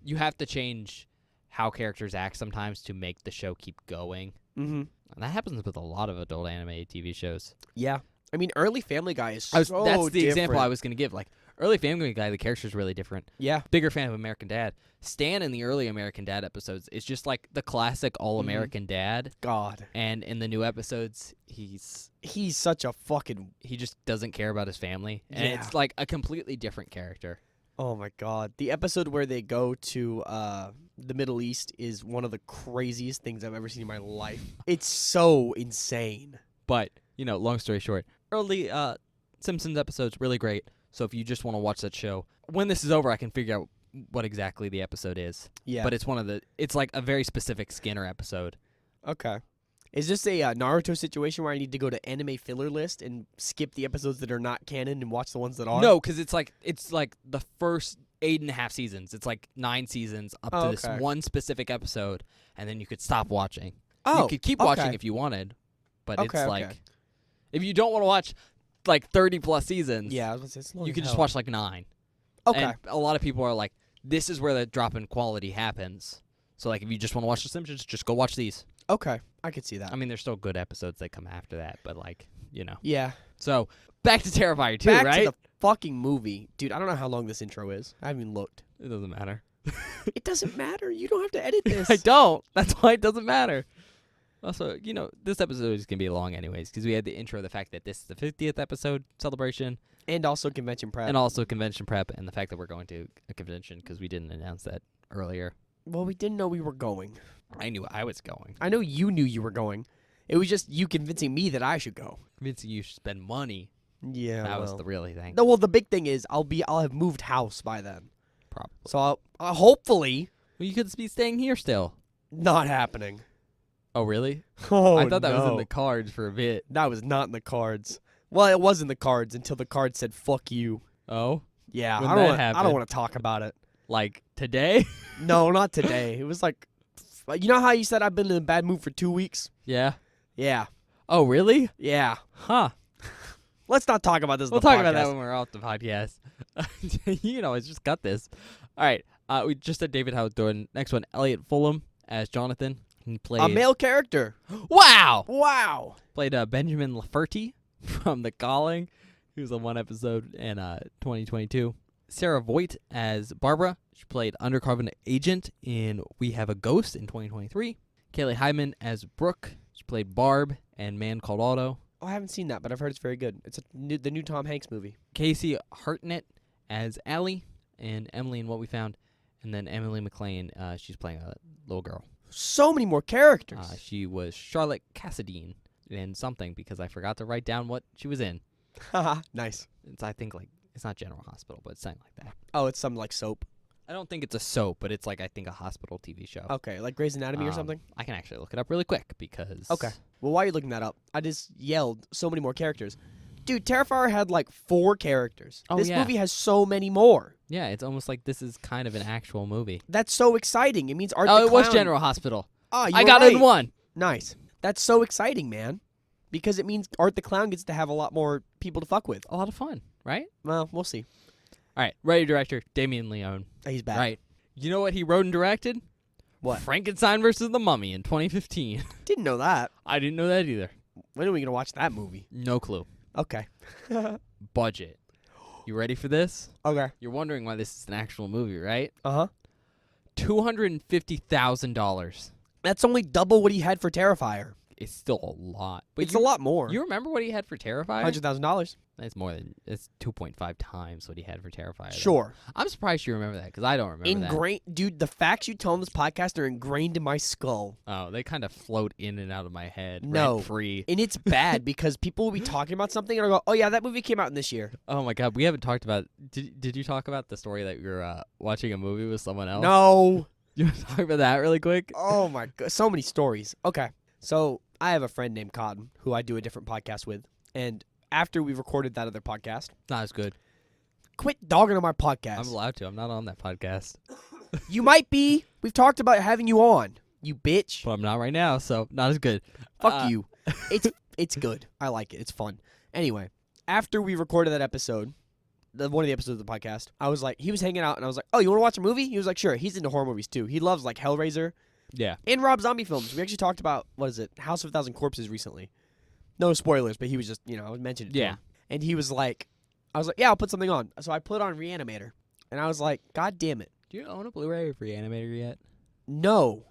you have to change how characters act sometimes to make the show keep going. Mm-hmm. And that happens with a lot of adult animated TV shows. Yeah. I mean, early Family Guy is That's the example I different. was going to give. Like early Family Guy, the character's really different. Yeah. Bigger fan of American Dad. Stan in the early American Dad episodes is just like the classic all-American dad. God. And in the new episodes, he's such a fucking. he just doesn't care about his family. And Yeah. it's like a completely different character. Oh my God. The episode where they go to the Middle East is one of the craziest things I've ever seen in my life. It's so insane. But, long story short, early Simpsons episodes, really great. So if you just want to watch that show, when this is over, I can figure out what exactly the episode is. Yeah. But it's like a very specific Skinner episode. Okay. Is this a Naruto situation where I need to go to anime filler list and skip the episodes that are not canon and watch the ones that are? No, because it's like the first 8.5 seasons. It's like 9 seasons up to this okay. one specific episode, and then you could stop watching. Oh, You could keep watching if you wanted, but Okay, it's okay. like if you don't want to watch like 30 plus seasons, Yeah, I was gonna say, it's long you as could just hell. watch like 9. Okay. And a lot of people are like, this is where the drop in quality happens. So like if you just want to watch The Simpsons, just go watch these. Okay. I could see that. I mean, there's still good episodes that come after that, but like, Yeah. So back to Terrifier 2, Back right? to the fucking movie. Dude, I don't know how long this intro is. I haven't even looked. It doesn't matter. It doesn't matter. You don't have to edit this. I don't. That's why it doesn't matter. Also, this episode is going to be long anyways because we had the intro, the fact that this is the 50th episode celebration. And also convention prep. And also convention prep and the fact that we're going to a convention because we didn't announce that earlier. Well, we didn't know we were going. I knew I was going. I know you knew you were going. It was just you convincing me that I should go. Convincing you should spend money. Yeah, That was the really thing. Well, the big thing is I'll have moved house by then. Probably. So I'll hopefully Well, you could be staying here still. not happening. Oh, really? Oh, I thought that was in no. the cards for a bit. That was not in the cards. Well, it was in the cards until the card said "fuck you." Oh? Yeah, When I that don't. I happened? don't want to talk about it. Like today? No, not today. It was like, you know how you said I've been in a bad mood for 2 weeks? Yeah. Yeah, Oh, really? yeah. Huh. Let's not talk about this. We'll in the talk about that podcast. when we're off the podcast. It's just got this. All right. We just said David Howard Thornton. Next one, Elliot Fulham as Jonathan. He played A male character. Wow. Wow. Played Benjamin Lafferty from The Calling. He was on one episode in 2022. Sarah Voigt as Barbara. She played undercover agent in We Have a Ghost in 2023. Kaylee Hyman as Brooke. She played Barb and Man Called Otto. Oh, I haven't seen that, but I've heard it's very good. It's the new Tom Hanks movie. Casey Hartnett as Allie and Emily in What We Found. And then Emily McLean, she's playing a little girl. So many more characters. She was Charlotte Cassadine in something because I forgot to write down what she was in. Haha, nice. I think it's not General Hospital, but it's something like that. Oh, it's some like soap. I don't think it's a soap, but it's like I think a hospital TV show. Okay, like Grey's Anatomy or something? I can actually look it up really quick because Okay. Well, while you're looking that up, I just yelled so many more characters. Dude, Terrifier had like 4 characters. Oh, this yeah. movie has so many more. Yeah, it's almost like this is kind of an actual movie. That's so exciting. It means Art Oh, the it was Clown- General Hospital. Oh, I got it in one. Nice. That's so exciting, man. Because it means Art the Clown gets to have a lot more people to fuck with. A lot of fun, right? Well, we'll see. All right, writer director Damien Leone. He's back. Right. You know what he wrote and directed? What? Frankenstein versus the Mummy in 2015. Didn't know that. I didn't know that either. When are we going to watch that movie? No clue. Okay. Budget. You ready for this? Okay. You're wondering why this is an actual movie, right? Uh-huh. $250,000. That's only double what he had for Terrifier. It's still a lot. But It's a lot more. You remember what he had for Terrifier? $100,000. That's more than it's 2.5 times what he had for Terrifier. though. Sure. I'm surprised you remember that because I don't remember that. Dude, the facts you tell on this podcast are ingrained in my skull. Oh, they kind of float in and out of my head. No. Rent-free. And it's bad because people will be talking about something and I'll go, oh yeah, that movie came out in this year. Oh my God, we haven't talked about. Did you talk about the story that you were watching a movie with someone else? No. You want to talk about that really quick? Oh my god. So many stories. Okay. So I have a friend named Cotton who I do a different podcast with, and after we recorded that other podcast, Not as good. quit dogging on my podcast. I'm allowed to. I'm not on that podcast. You might be. We've talked about having you on. You bitch. But I'm not right now, so not as good. Fuck you. It's good. I like it. It's fun. Anyway, after we recorded that episode, one of the episodes of the podcast, I was like, he was hanging out, and I was like, oh, you want to watch a movie? He was like, sure. He's into horror movies too. He loves like Hellraiser Yeah. and Rob Zombie films. We actually talked about House of a Thousand Corpses recently. No spoilers, but he was just I mentioned it. To Yeah. him. And he was like, I was like, yeah, I'll put something on. So I put on Reanimator, and I was like, God damn it, Do you own a Blu-ray of Reanimator yet? no,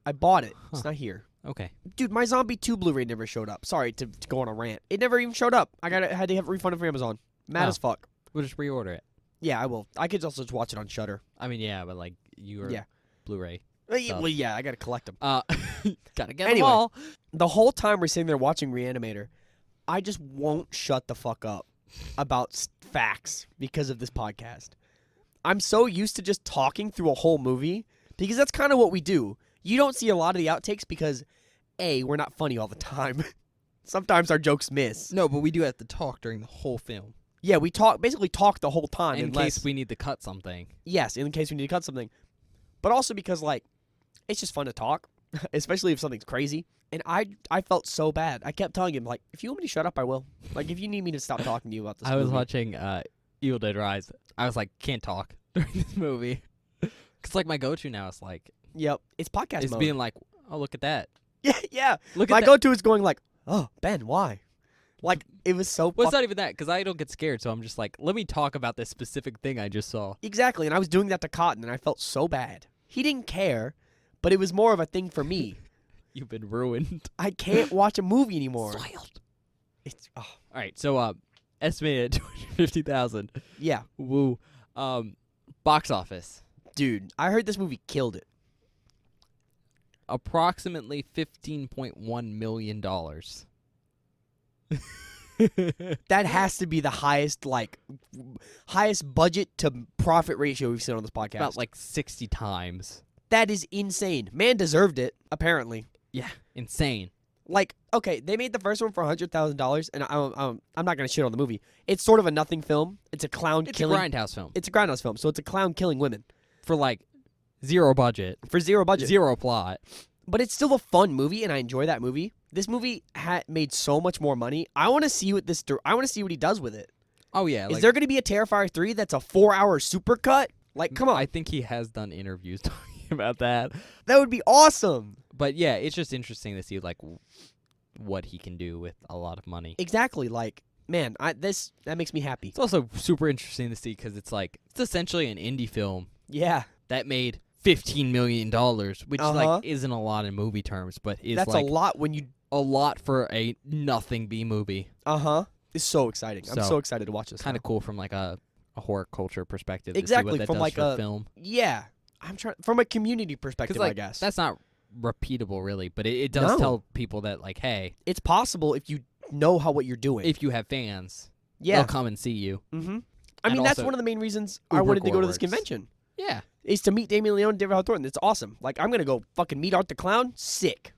I bought it. It's Huh. not here. Okay. Dude, my Zombie 2 Blu-ray never showed up. Sorry to go on a rant. It never even showed up. I had to have it refunded from Amazon. Mad Oh. as fuck. We'll just reorder it. Yeah, I will. I could also just watch it on Shudder. I mean, yeah, but like you are Yeah. Blu-ray. Well, yeah, I gotta collect them. Gotta get Anyway. them all. The whole time we're sitting there watching Reanimator, I just won't shut the fuck up about facts because of this podcast. I'm so used to just talking through a whole movie because that's kind of what we do. You don't see a lot of the outtakes because, A, we're not funny all the time. Sometimes our jokes miss. No, but we do have to talk during the whole film. Yeah, we basically talk the whole time. In unless, case we need to cut something. Yes, in case we need to cut something. But also because, like, it's just fun to talk, especially if something's crazy. And I felt so bad. I kept telling him, like, if you want me to shut up, I will. Like, if you need me to stop talking to you about this I was movie. watching Evil Dead Rise. I was like, can't talk during this movie. Because, like, my go-to now is, like, Yep, it's podcast it's mode. being like, oh, look at that. Yeah, yeah. Look My at that. go-to is going like, oh, Ben, why? Like, it was so Well, it's not even that, because I don't get scared, so I'm just like, let me talk about this specific thing I just saw. Exactly, and I was doing that to Cotton, and I felt so bad. He didn't care, but it was more of a thing for me. You've been ruined. I can't watch a movie anymore. Wild. It's, oh, All right, so estimated at 250,000. yeah. Woo. Box office. Dude, I heard this movie killed it. Approximately $15.1 million. That has to be the highest budget to profit ratio we've seen on this podcast. About like 60 times. That is insane. Man deserved it, apparently. Yeah, insane. Like, okay, they made the first one for $100,000, and I'm not gonna shit on the movie. It's sort of a nothing film. It's a clown It's killing. a grindhouse film. It's a grindhouse film, so it's a clown killing women For like zero budget, for zero budget. zero plot. But it's still a fun movie, and I enjoy that movie. This movie made so much more money. I want to see what I want to see what he does with it. Oh yeah, Is like, there gonna be a Terrifier 3 that's a 4-hour supercut? Like, come on, I think he has done interviews talking about that. that would be awesome. But yeah, it's just interesting to see like what he can do with a lot of money. Exactly. Like, man, that makes me happy. It's also super interesting to see because it's essentially an indie film Yeah, that made $15 million, which Uh-huh. like isn't a lot in movie terms, but is that's like a lot when you. a lot for a nothing B movie. It's so exciting. I'm So, so excited to watch this. Kind of cool from like a horror culture perspective. Exactly, to see what that from does like for a- film. Yeah, I'm trying from a community perspective. Because like I guess that's not repeatable really, but it does No. tell people that like, hey, it's possible if you know what you're doing. if you have fans, yeah. they'll come and see you. Mm-hmm. I And mean, that's also one of the main reasons I Uber wanted to go to Gore this works. convention. Yeah. Is to meet Damien Leone and David Hal Thornton. It's awesome. Like, I'm gonna go fucking meet Art the Clown. Sick.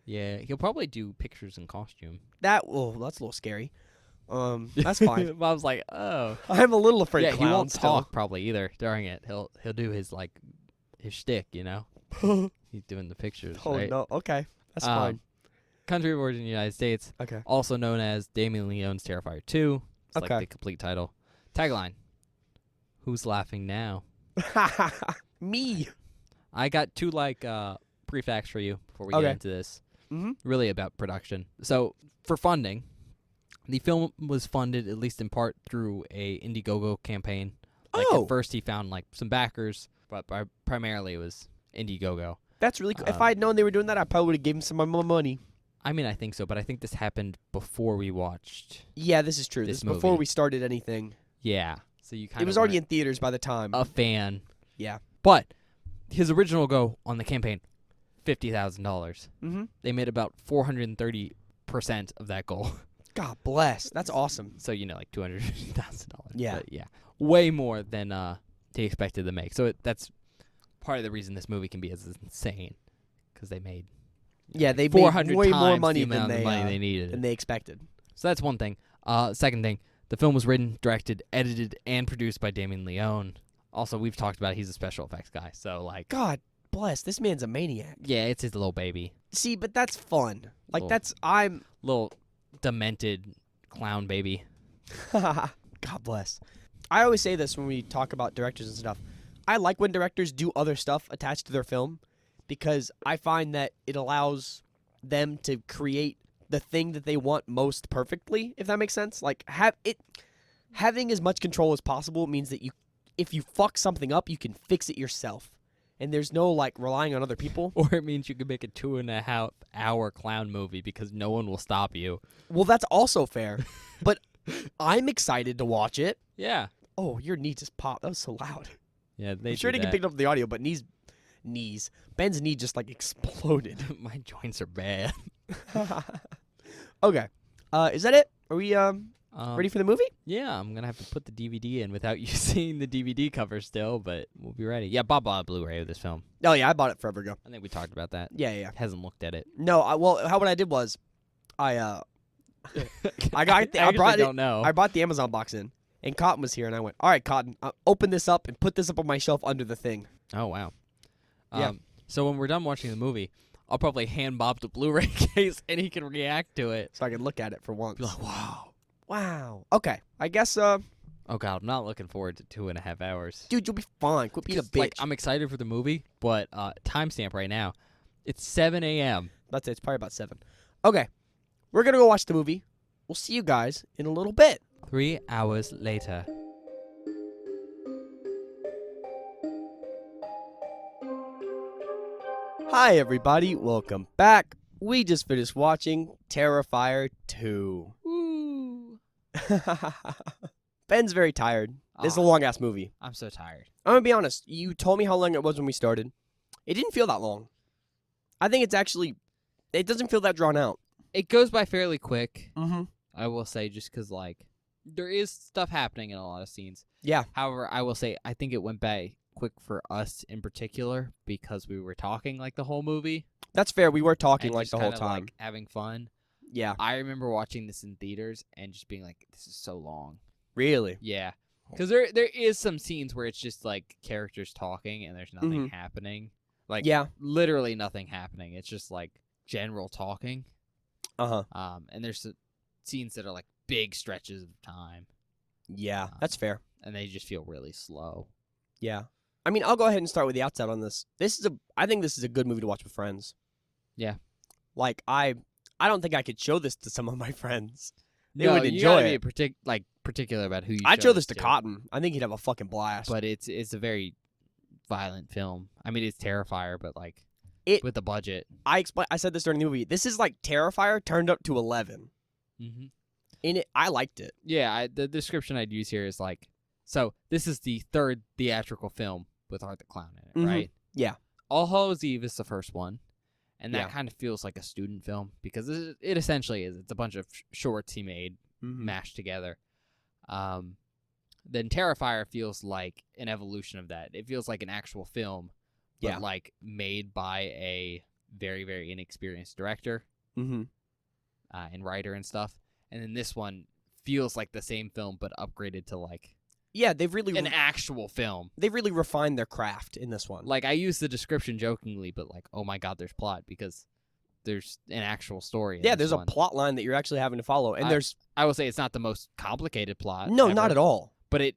Yeah, he'll probably do pictures in costume. That's a little scary. That's fine. But I was like, oh. I'm a little afraid. Yeah, of he won't clowns still. talk probably either during it. He'll do his like his shtick, you know. He's doing the pictures, Oh right? no. Okay, that's Um, fine. Country of origin, United States, Okay. also known as Damien Leone's Terrifier 2. It's Okay. like the complete title. Tagline: Who's laughing now? Me. I got two prefacts for you before we Okay. get into this. Mm-hmm. Really about production. So for funding, the film was funded at least in part through a Indiegogo campaign. Like Oh. at first he found like some backers, but primarily it was Indiegogo. That's really cool. If Um, I had known they were doing that, I probably would have given some of my money. I mean, I think so, but I think this happened before we watched. Yeah, this is true. This This is before movie. we started anything. Yeah. So you kind It of was already in theaters by the time. a fan. Yeah. But his original goal on the campaign, $50,000. Mm-hmm. They made about 430% of that goal. God bless. That's awesome. So, like $250,000. Yeah. But yeah. Way more than they expected to make. So that's part of the reason this movie can be as insane. Because they made Yeah, they made 400 way times more money the amount than of money they needed. than they expected. So that's one thing. Second thing, the film was written, directed, edited, and produced by Damien Leone. Also, we've talked about it, he's a special effects guy, so like... God bless, this man's a maniac. Yeah, it's his little baby. See, but that's fun. Like, Little- Little demented clown baby. God bless. I always say this when we talk about directors and stuff. I like when directors do other stuff attached to their film because I find that it allows them to create the thing that they want most perfectly, if that makes sense. Like, having as much control as possible means that if you fuck something up, you can fix it yourself. And there's no, like, relying on other people. Or it means you can make a 2.5-hour clown movie because no one will stop you. Well, that's also fair. But I'm excited to watch it. Yeah. Oh, your knee just popped. That was so loud. Yeah, they I'm sure he can pick up the audio, but knees. Ben's knee just, like, exploded. My joints are bad. Okay. Is that it? Are we ready for the movie? Yeah, I'm going to have to put the DVD in without you seeing the DVD cover still, but we'll be ready. Yeah, Bob bought a Blu-ray of this film. Oh, yeah, I bought it forever ago. I think we talked about that. Yeah. Hasn't looked at it. No, what I did was, I brought the Amazon box in, and Cotton was here, and I went, all right, Cotton, open this up and put this up on my shelf under the thing. Oh, wow. Yeah. So when we're done watching the movie, I'll probably hand Bob the Blu-ray case, and he can react to it. So I can look at it for once. Be like, wow. Wow. Okay, I guess, Oh, God, I'm not looking forward to 2.5 hours. dude, you'll be fine. Quit being a bitch. Like, I'm excited for the movie, but timestamp right now, it's 7 a.m. That's it. It's probably about 7. Okay, we're going to go watch the movie. We'll see you guys in a little bit. 3 hours later. Hi, everybody. Welcome back. We just finished watching Terrifier 2. Woo. Ben's very tired. This is a long-ass movie. I'm so tired. I'm going to be honest. You told me how long it was when we started. It didn't feel that long. I think it doesn't feel that drawn out. It goes by fairly quick, Mm-hmm. I will say, just because, like, there is stuff happening in a lot of scenes. Yeah. However, I will say, I think it went by quick for us in particular because we were talking, like, the whole movie. That's fair. We were talking, and like, just the whole kinda, time. like, having fun. Yeah. I remember watching this in theaters and just being like, this is so long. Really? Yeah. Because there is some scenes where it's just, like, characters talking and there's nothing Mhm. happening. Like, Yeah. literally nothing happening. It's just, like, general talking. Uh-huh. And there's scenes that are, like, big stretches of time. Yeah. That's fair. And they just feel really slow. Yeah. I mean, I'll go ahead and start with the outset on this. I think this is a good movie to watch with friends. Yeah. Like, I don't think I could show this to some of my friends. They No, would you enjoy gotta it. be particular about who you I'd show this to to Cotton. I think he'd have a fucking blast. But it's a very violent film. I mean, it's Terrifier, but, like, with the budget. I said this during the movie. This is like Terrifier turned up to 11. Mm-hmm. In it, I liked it. Yeah, the description I'd use here is, like, so this is the third theatrical film with Art the Clown in it, Mhm. right? Yeah. All Hallows Eve is the first one. And that Yeah. kind of feels like a student film because it essentially is. It's a bunch of shorts he made Mhm. mashed together. Then Terrifier feels like an evolution of that. It feels like an actual film, but Yeah. like made by a very, very inexperienced director Mm-hmm. and writer and stuff. And then this one feels like the same film, but upgraded to like Yeah, they've really an actual film. they've really refined their craft in this one. Like, I use the description jokingly, but like, oh my God, there's plot because there's an actual story. Yeah, there's a plot line that you're actually having to follow, and I will say it's not the most complicated plot. no, ever, not at all. But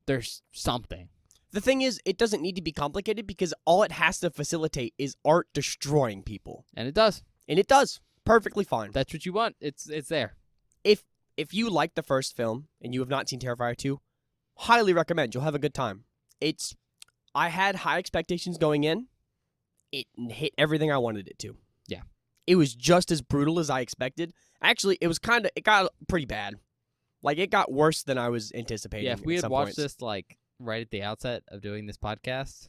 there's something. The thing is, it doesn't need to be complicated because all it has to facilitate is art destroying people, And it does. and it does perfectly fine. That's what you want. It's there. If you like the first film and you have not seen Terrifier 2, highly recommend. You'll have a good time. I had high expectations going in. It hit everything I wanted it to. Yeah. It was just as brutal as I expected. Actually, it got pretty bad. Like, it got worse than I was anticipating. Yeah, if we at had some watched points. this like right at the outset of doing this podcast,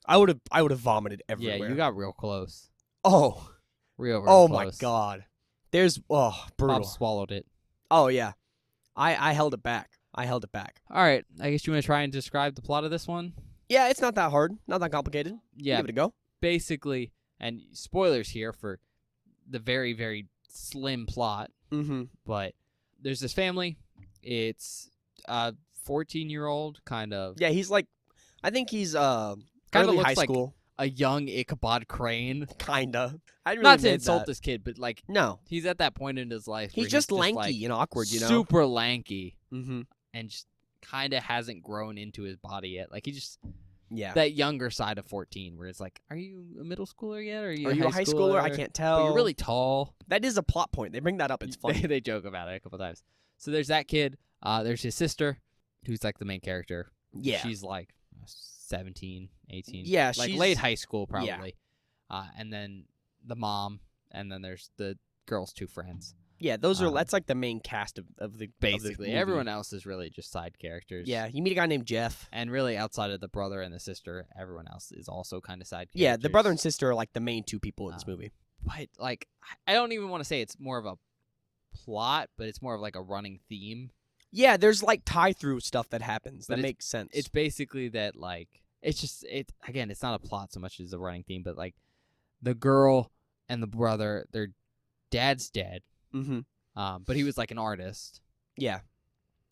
I would have vomited everywhere. yeah, you got real close. Oh. Real Oh close. my God. There's brutal. Bob swallowed it. Oh yeah. I held it back. All All right, I guess you want to try and describe the plot of this one? Yeah, it's not that hard. Not that complicated. Yeah, Give it a go. basically, And spoilers here for the very, very slim plot, but there's this family. It's a 14-year-old kind of. Yeah, he's like, I think he's kind of early looks high like school. A young Ichabod Crane. Kinda. I really Not to made insult that. this kid, but like, No, he's at that point in his life. Where he's just lanky like, and awkward, you know. super lanky, And just kind of hasn't grown into his body yet. Like he just yeah. that younger side of 14, where it's like, are you a middle schooler yet? Or are you a high schooler? I can't tell. But you're really tall. That is a plot point. They bring that up. It's funny. They joke about it a couple times. So there's that kid. There's his sister, who's like the main character. Yeah. She's like 17, 18. Yeah, like she's late high school probably. Yeah. And then the mom, and then there's the girl's two friends. Yeah, those are that's like the main cast of the basically. movie. Everyone else is really just side characters. Yeah, you meet a guy named Jeff. And really outside of the brother and the sister, everyone else is also kind of side characters. Yeah, the brother and sister are like the main two people in this movie. But like, I don't even want to say it's more of a plot, but it's more of like a running theme. Yeah, there's like tie-through stuff that happens that makes sense. It's basically that like it's not a plot so much as a running theme, but like the girl and the brother, their dad's dead. But he was like an artist. Yeah.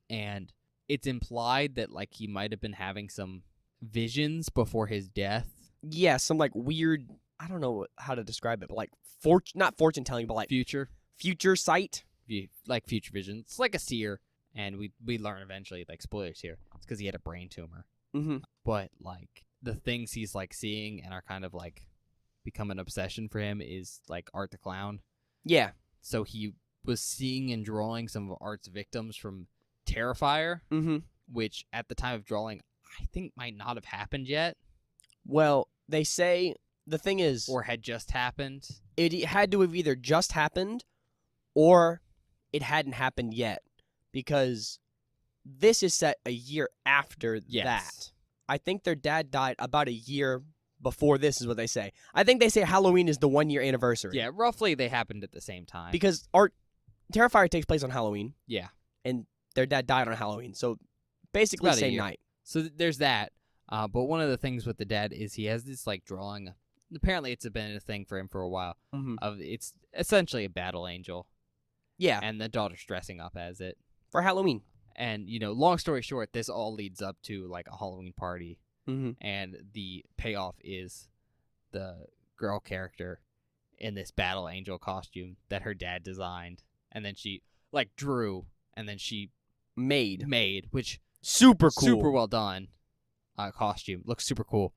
And it's implied that like he might have been having some visions before his death. Yeah, some like weird, I don't know how to describe it, but like not fortune telling, but like future sight. Like future vision. It's like a seer. And we learn eventually, like spoilers here, it's because he had a brain tumor. But like the things he's like seeing and are kind of like become an obsession for him is like Art the Clown. Yeah. So he was seeing and drawing some of Art's victims from Terrifier, which at the time of drawing, I think might not have happened yet. Well, they say the thing is, or had just happened. It had to have either just happened, or it hadn't happened yet, because this is set a year after that. I think their dad died about a year before this, is what they say. I think they say Halloween is the 1-year anniversary. Yeah, roughly they happened at the same time. Because Terrifier takes place on Halloween. Yeah. And their dad died on Halloween. So basically the same night. So there's that. But one of the things with the dad is he has this like drawing. Apparently it's been a thing for him for a while. Of it's essentially a battle angel. Yeah. And the daughter's dressing up as it. For Halloween. And, long story short, this all leads up to like a Halloween party. And the payoff is the girl character in this battle angel costume that her dad designed, and then she like drew, and then she made, which super cool, super well done. Costume looks super cool.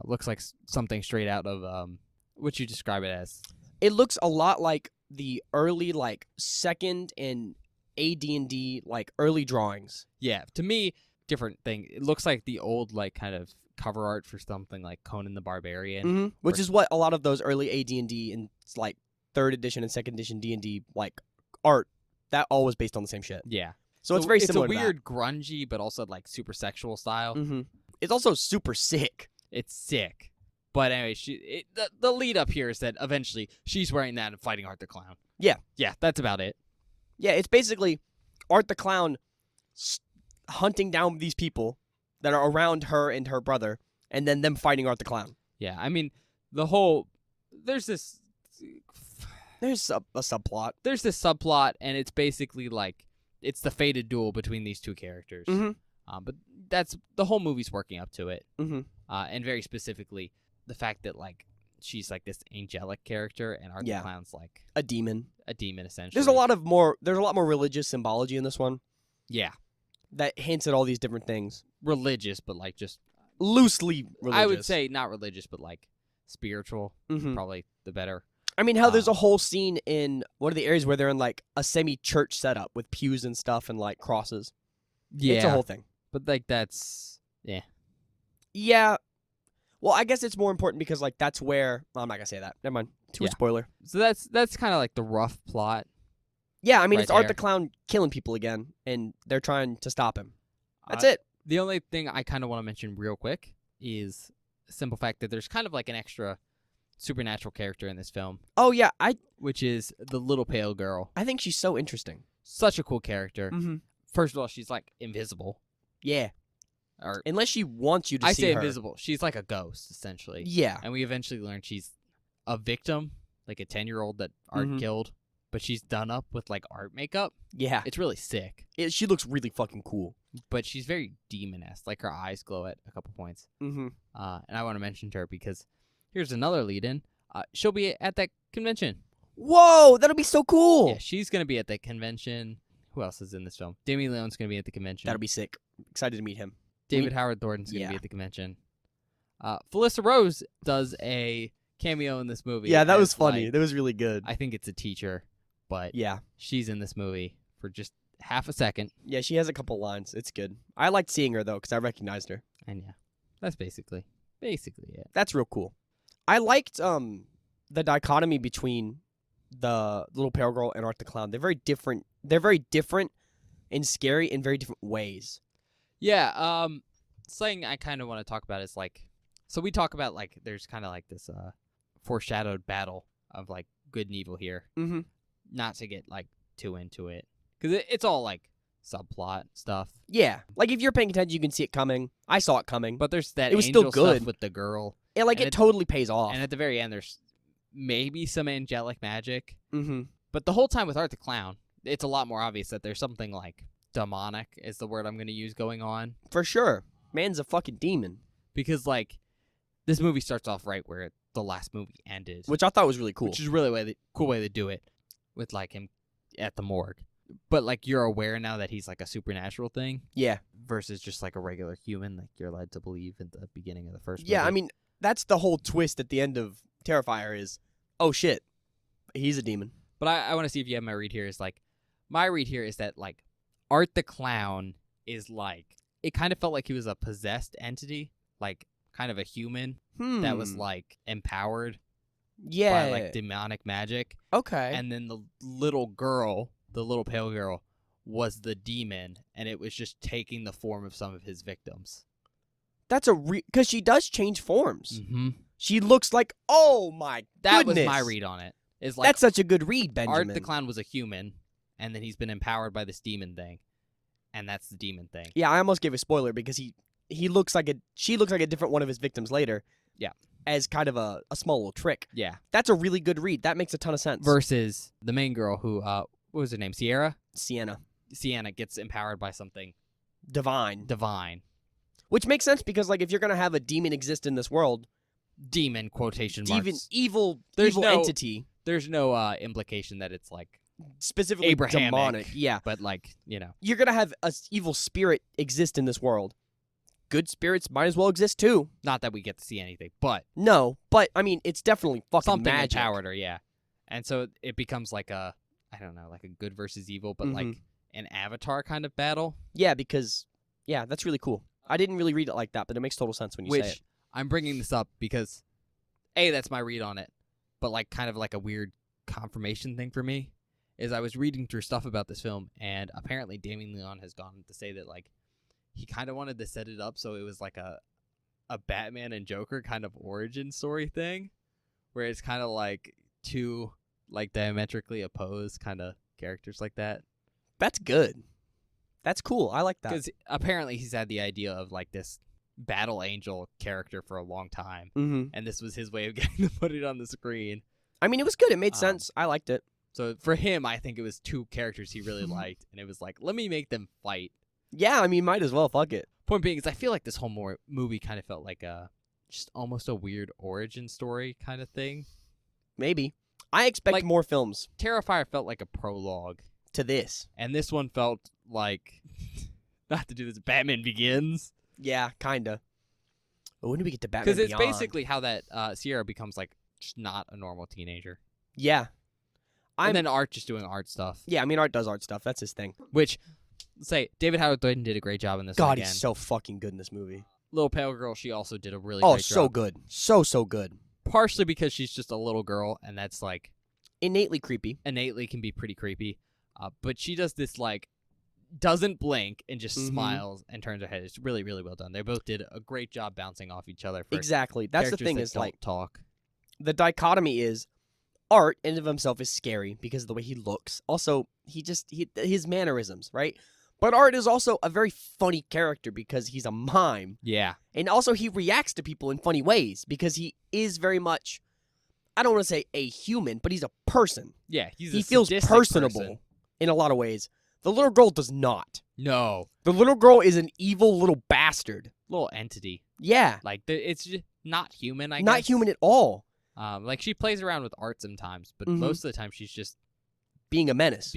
Looks like something straight out of what you describe it as. It looks a lot like the early like second and AD&D like early drawings. Yeah, to me. Different thing. It looks like the old like kind of cover art for something like Conan the Barbarian, which is what a lot of those early AD&D and like 3rd edition and 2nd edition D&D like art, that all was based on the same shit. Yeah, so it's very similar. It's a weird grungy but also like super sexual style. It's also super sick. It's sick. But anyway, the lead up here is that eventually she's wearing that and fighting Art the Clown. Yeah, that's about it. Yeah, it's basically Art the Clown hunting down these people that are around her and her brother, and then them fighting Art the Clown. Yeah, I mean, there's a subplot. There's this subplot, and it's basically like, it's the fated duel between these two characters. But that's, the whole movie's working up to it. And very specifically, the fact that like, she's like this angelic character, and Art the Clown's like a demon. Essentially. There's a lot more religious symbology in this one. Yeah. That hints at all these different things. Religious, but like just loosely religious. I would say not religious, but like spiritual. Probably the better. I mean, there's a whole scene in one of the areas where they're in like a semi-church setup with pews and stuff and like crosses. Yeah. It's a whole thing. But like that's Yeah. Well, I guess it's more important because like that's where I'm not gonna say that. Never mind. Too much spoiler. So that's kind of like the rough plot. Yeah, I mean, it's Art the Clown killing people again, and they're trying to stop him. That's it. The only thing I kind of want to mention real quick is the simple fact that there's kind of like an extra supernatural character in this film. Oh, yeah. Which is the little pale girl. I think she's so interesting. Such a cool character. First of all, she's like invisible. Yeah. Or unless she wants you to see her. I say invisible. She's like a ghost, essentially. Yeah. And we eventually learn she's a victim, like a 10-year-old that Art killed, but she's done up with like art makeup. Yeah. It's really sick. She looks really fucking cool. But she's very demon-esque. Like her eyes glow at a couple points. Mm-hmm. And I want to mention her because here's another lead-in. She'll be at that convention. Whoa, that'll be so cool. Yeah, she's going to be at that convention. Who else is in this film? Damien Leone's going to be at the convention. That'll be sick. Excited to meet him. David Howard Thornton's going to be at the convention. Felissa Rose does a cameo in this movie. Yeah, that was funny. That was really good. I think it's a teacher, but yeah, she's in this movie for just half a second. Yeah, she has a couple lines. It's good. I liked seeing her, though, because I recognized her. And yeah, that's basically it. That's real cool. I liked the dichotomy between the little pale girl and Art the Clown. They're very different. They're very different and scary in very different ways. Yeah, something I kind of want to talk about is like, so we talk about like there's kind of like this foreshadowed battle of like good and evil here. Mm-hmm. Not to get like too into it, because it's all like subplot stuff. Yeah, like if you're paying attention, you can see it coming. I saw it coming, but there's that it was angel still good stuff with the girl. It totally pays off. And at the very end, there's maybe some angelic magic. Mm-hmm. But the whole time with Art the Clown, it's a lot more obvious that there's something like demonic is the word I'm going to use going on. For sure. Man's a fucking demon. Because, like, this movie starts off right where the last movie ended. Which I thought was really cool. Which is really a cool way to do it with, like, him at the morgue. But, like, you're aware now that he's, like, a supernatural thing. Yeah. Versus just, like, a regular human, like, you're led to believe in the beginning of the first movie. Yeah, I mean, that's the whole twist at the end of Terrifier is, oh, shit, he's a demon. But I want to see if you have my read here. My read here is that, like, Art the Clown is, like, it kind of felt like he was a possessed entity, like, kind of a human that was, like, empowered by, like, demonic magic. Okay. And then the little girl, the little pale girl, was the demon, and it was just taking the form of some of his victims. That's because she does change forms. Mm-hmm. She looks like, oh my That goodness. was my read on it. Is like, that's such a good read, Benjamin. Art the Clown was a human, and then he's been empowered by this demon thing, and that's the demon thing. Yeah, I almost gave a spoiler because she looks like a different one of his victims later. Yeah. As kind of a small little trick. Yeah. That's a really good read. That makes a ton of sense. Versus the main girl who, what was her name? Sienna gets empowered by something divine. Which makes sense because, like, if you're going to have a demon exist in this world. Demon, quotation marks. Evil entity. There's no implication that it's, like, specifically Abrahamic, demonic. Yeah. But, like, you know. You're going to have an evil spirit exist in this world. Good spirits might as well exist, too. Not that we get to see anything, but. No, but, I mean, it's definitely fucking something magic. empowered her, yeah. And so it becomes like a, I don't know, like a good versus evil, but like an Avatar kind of battle. Yeah, because, yeah, that's really cool. I didn't really read it like that, but it makes total sense when you say it. I'm bringing this up because, A, that's my read on it, but like kind of like a weird confirmation thing for me, is I was reading through stuff about this film, and apparently Damien Leone has gone to say that like he kind of wanted to set it up so it was like a Batman and Joker kind of origin story thing, where it's kind of like two like diametrically opposed kind of characters like that. That's good. That's cool. I like that. Because apparently he's had the idea of like this battle angel character for a long time. And this was his way of getting to put it on the screen. I mean, it was good. It made sense. I liked it. So for him, I think it was two characters he really liked. And it was like, let me make them fight. Yeah, I mean, might as well. Fuck it. Point being is I feel like this whole movie kind of felt like just almost a weird origin story kind of thing. Maybe. I expect like, more films. Terrifier felt like a prologue. To this. And this one felt like, not to do this, Batman Begins. Yeah, kinda. But when do we get to Batman Beyond? Because it's basically how that Sierra becomes like just not a normal teenager. Yeah. And then Art just doing art stuff. Yeah, I mean, Art does art stuff. That's his thing. Which, say, David Howard Thornton did a great job in this God, one again. he's so fucking good in this movie. Little Pale Girl, she also did a really great job. Oh, so good. So good. Partially because she's just a little girl, and that's like... innately creepy. Innately can be pretty creepy. But she does this, like, doesn't blink and just smiles and turns her head. It's really, really well done. They both did a great job bouncing off each other. For exactly. That's the thing is, like... talk. The dichotomy is... Art, in and of himself, is scary because of the way he looks. Also, his mannerisms, right? But Art is also a very funny character because he's a mime. Yeah. And also, he reacts to people in funny ways because he is very much... I don't want to say a human, but he's a person. Yeah, he feels personable person. in a lot of ways. The little girl does not. No. The little girl is an evil little bastard. Little entity. Yeah. Like, it's just not human, I guess. Not human at all. Like, she plays around with art sometimes, but most of the time she's just being a menace.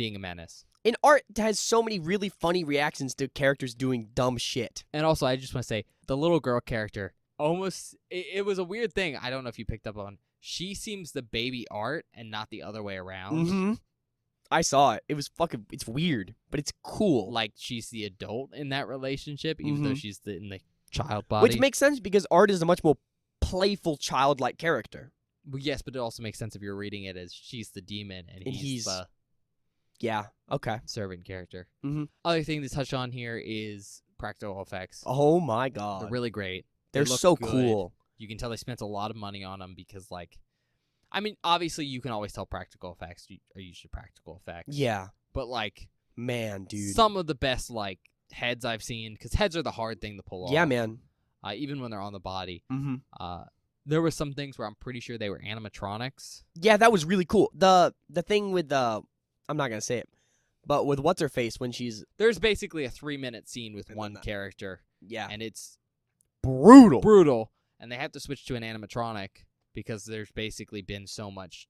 And Art has so many really funny reactions to characters doing dumb shit. And also, I just want to say, the little girl character, almost, it was a weird thing. I don't know if you picked up on. She seems the baby Art and not the other way around. Mm-hmm. I saw it. It was it's weird, but it's cool. Like, she's the adult in that relationship, even though she's in the child body. Which makes sense because Art is a much more playful, childlike character. Well, yes, but it also makes sense if you're reading it as she's the demon and he's the yeah, okay, servant character. Mm-hmm. Other thing to touch on here is practical effects. Oh my god, they're really great. They're so cool. You can tell they spent a lot of money on them because, like, I mean, obviously you can always tell practical effects are usually practical effects. Yeah, but like, man, dude, some of the best like heads I've seen, because heads are the hard thing to pull off. Yeah, man. Even when they're on the body. Mm-hmm. There were some things where I'm pretty sure they were animatronics. Yeah, that was really cool. The thing with I'm not gonna say it, but with what's her face when there's basically a 3-minute scene with one character. Yeah, and it's brutal, and they have to switch to an animatronic because there's basically been so much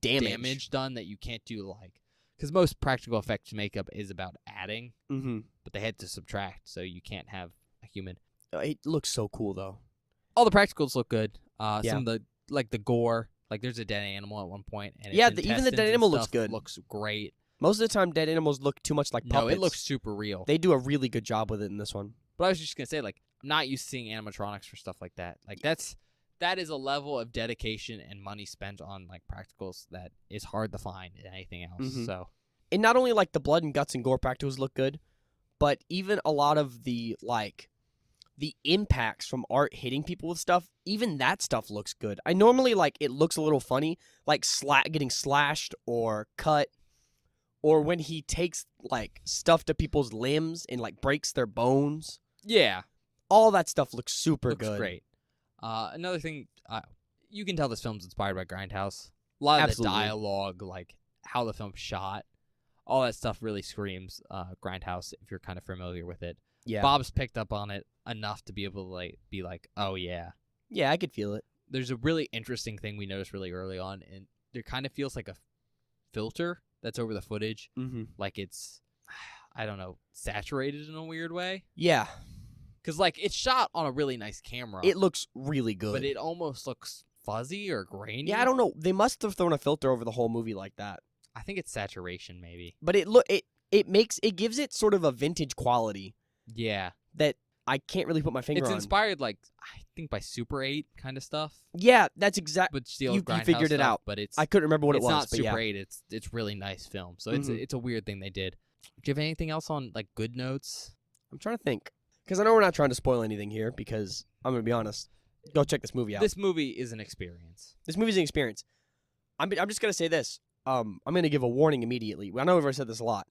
damage done that you can't do like, because most practical effects makeup is about adding, but they had to subtract, so you can't have a human. It looks so cool though. All the practicals look good. Yeah. Some of the gore, like there's a dead animal at one point, and even the dead animal looks good. Looks great. Most of the time, dead animals look too much like puppets. No, it looks super real. They do a really good job with it in this one. But I was just gonna say, like, I'm not used to seeing animatronics for stuff like that. Like, that is a level of dedication and money spent on like practicals that is hard to find in anything else. So, and not only like the blood and guts and gore practicals look good, but even a lot of the impacts from Art hitting people with stuff, even that stuff looks good. I normally like it looks a little funny, like getting slashed or cut, or when he takes like stuff to people's limbs and like breaks their bones. Yeah, all that stuff looks super looks good. Great. Another thing, you can tell this film's inspired by Grindhouse. A lot of the dialogue, like how the film's shot, all that stuff really screams Grindhouse if you're kind of familiar with it. Yeah, Bob's picked up on it enough to be able to like be like, oh yeah. Yeah, I could feel it. There's a really interesting thing we noticed really early on, and there kind of feels like a filter that's over the footage. Like it's, I don't know, saturated in a weird way. Yeah. Because, like, it's shot on a really nice camera. It looks really good. But it almost looks fuzzy or grainy. Yeah, I don't know. They must have thrown a filter over the whole movie like that. I think it's saturation, maybe. But it gives it sort of a vintage quality. Yeah. That I can't really put my finger on. It's inspired, like, I think by Super 8 kind of stuff. Yeah, that's exactly. But still, you figured it out. But it's. I couldn't remember what it was. It's not but Super yeah. 8. It's really nice film. So it's a weird thing they did. Do you have anything else on, like, good notes? I'm trying to think. Because I know we're not trying to spoil anything here, because I'm going to be honest. Go check this movie out. This movie is an experience. This movie's an experience. I'm just going to say this. I'm going to give a warning immediately. I know I've already said this a lot.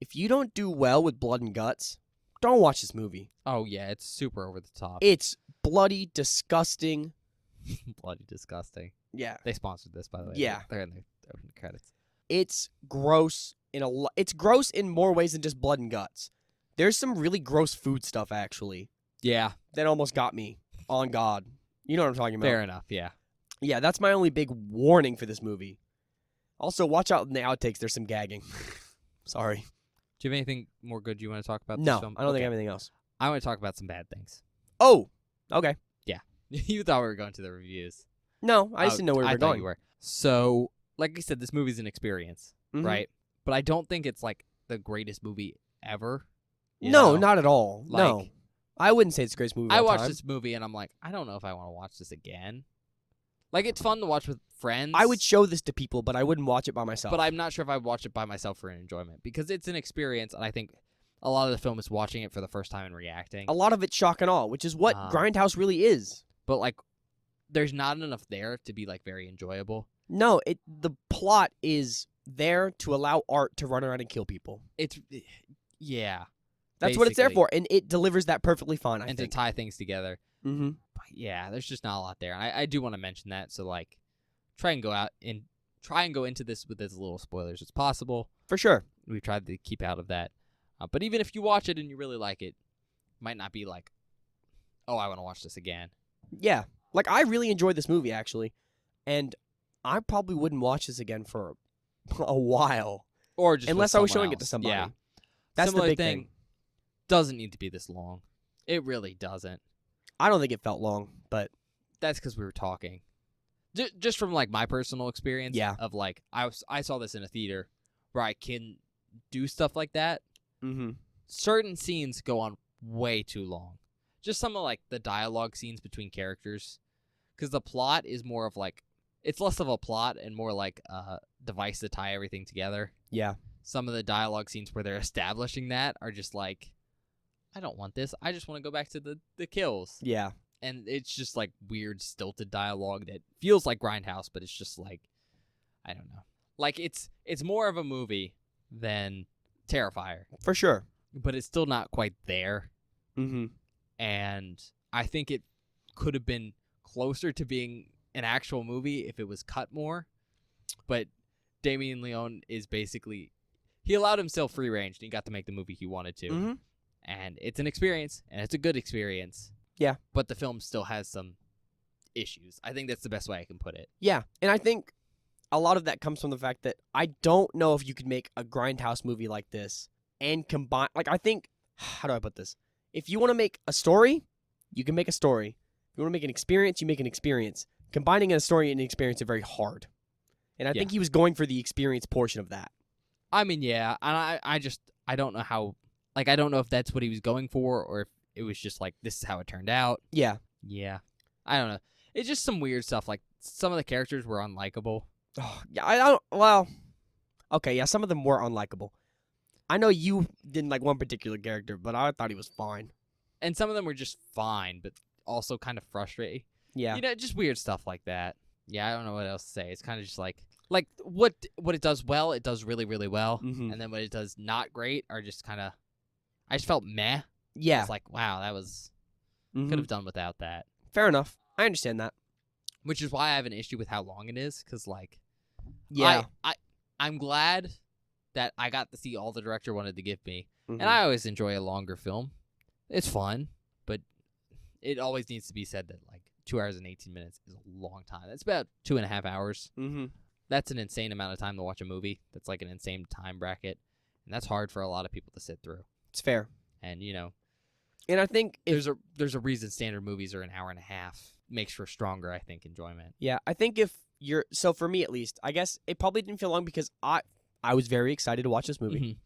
If you don't do well with blood and guts, don't watch this movie. Oh, yeah. It's super over the top. It's bloody, disgusting. Bloody disgusting. Yeah. They sponsored this, by the way. Yeah. They're in the opening credits. It's gross it's gross in more ways than just blood and guts. There's some really gross food stuff, actually. Yeah. That almost got me. On God. You know what I'm talking about. Fair enough, yeah. Yeah, that's my only big warning for this movie. Also, watch out in the outtakes. There's some gagging. Sorry. Do you have anything more good you want to talk about this No, film? I don't think I have anything else. I want to talk about some bad things. Oh, okay. Yeah. You thought we were going to the reviews. No, I just didn't know where we were going. You were. So, like I said, this movie's an experience, right? But I don't think it's, like, the greatest movie ever. No, not at all. Like, no. I wouldn't say it's the greatest movie of all watched time. this movie, and I'm like, I don't know if I want to watch this again. Like, it's fun to watch with friends. I would show this to people, but I wouldn't watch it by myself. But I'm not sure if I'd watch it by myself for an enjoyment, because it's an experience, and I think a lot of the film is watching it for the first time and reacting. A lot of it's shock and awe, which is what Grindhouse really is. But, like, there's not enough there to be, like, very enjoyable. No, the plot is there to allow Art to run around and kill people. Yeah. That's what it's there for, and it delivers that perfectly fine, I think. And to tie things together. Mm-hmm. But yeah, there's just not a lot there. I do want to mention that, so, like, try and go into this with as little spoilers as possible. For sure. We've tried to keep out of that. But even if you watch it and you really like it, might not be like, oh, I want to watch this again. Yeah. Like, I really enjoyed this movie, actually. And I probably wouldn't watch this again for a while. Or just unless I was showing it to somebody. Yeah. That's Similar the big thing. thing. Doesn't need to be this long. It really doesn't. I don't think it felt long, but That's because we were talking. Just from like my personal experience. Yeah. Of like I saw this in a theater where I can do stuff like that. mm-hmm. Certain scenes go on way too long. Just some of like the dialogue scenes between characters, because the plot is more of like, it's less of a plot and more like a device to tie everything together. Yeah. Some of the dialogue scenes where they're establishing that are just like, I don't want this. I just want to go back to the kills. Yeah. And it's just like weird stilted dialogue that feels like Grindhouse, but it's just like, I don't know. Like it's more of a movie than Terrifier, For sure. but it's still not quite there. Mm-hmm. And I think it could have been closer to being an actual movie if it was cut more. But Damien Leone is basically, he allowed himself free range and he got to make the movie he wanted to. Mm-hmm. And it's an experience, and it's a good experience. Yeah. But the film still has some issues. I think that's the best way I can put it. Yeah. And I think a lot of that comes from the fact that I don't know if you could make a Grindhouse movie like this and combine, like, I think, how do I put this? If you want to make a story, you can make a story. If you want to make an experience, you make an experience. Combining a story and an experience are very hard. And I think he was going for the experience portion of that. I mean, yeah, and I don't know how, like, I don't know if that's what he was going for or if it was just like, this is how it turned out. Yeah. Yeah. I don't know. It's just some weird stuff. Like, some of the characters were unlikable. Oh, yeah, I don't, well, okay, yeah, some of them were unlikable. I know you didn't like one particular character, but I thought he was fine. And some of them were just fine, but also kind of frustrating. Yeah. You know, just weird stuff like that. Yeah, I don't know what else to say. It's kind of just like what it does well, it does really, really well. Mm-hmm. And then what it does not great are just kind of, I just felt meh. Yeah. It's like, wow, that was, Mhm. could have done without that. Fair enough. I understand that. Which is why I have an issue with how long it is, because, like, Yeah. I'm glad that I got to see all the director wanted to give me. Mhm. And I always enjoy a longer film. It's fun, but it always needs to be said that, like, 2 hours and 18 minutes is a long time. That's about 2.5 hours. Mm-hmm. That's an insane amount of time to watch a movie. That's like an insane time bracket. And that's hard for a lot of people to sit through. It's fair. And, you know, And I think there's a reason standard movies are an hour and a half. Makes for stronger, I think, enjoyment. yeah, I think if you're, so for me at least, I guess it probably didn't feel long because I was very excited to watch this movie. Mhm.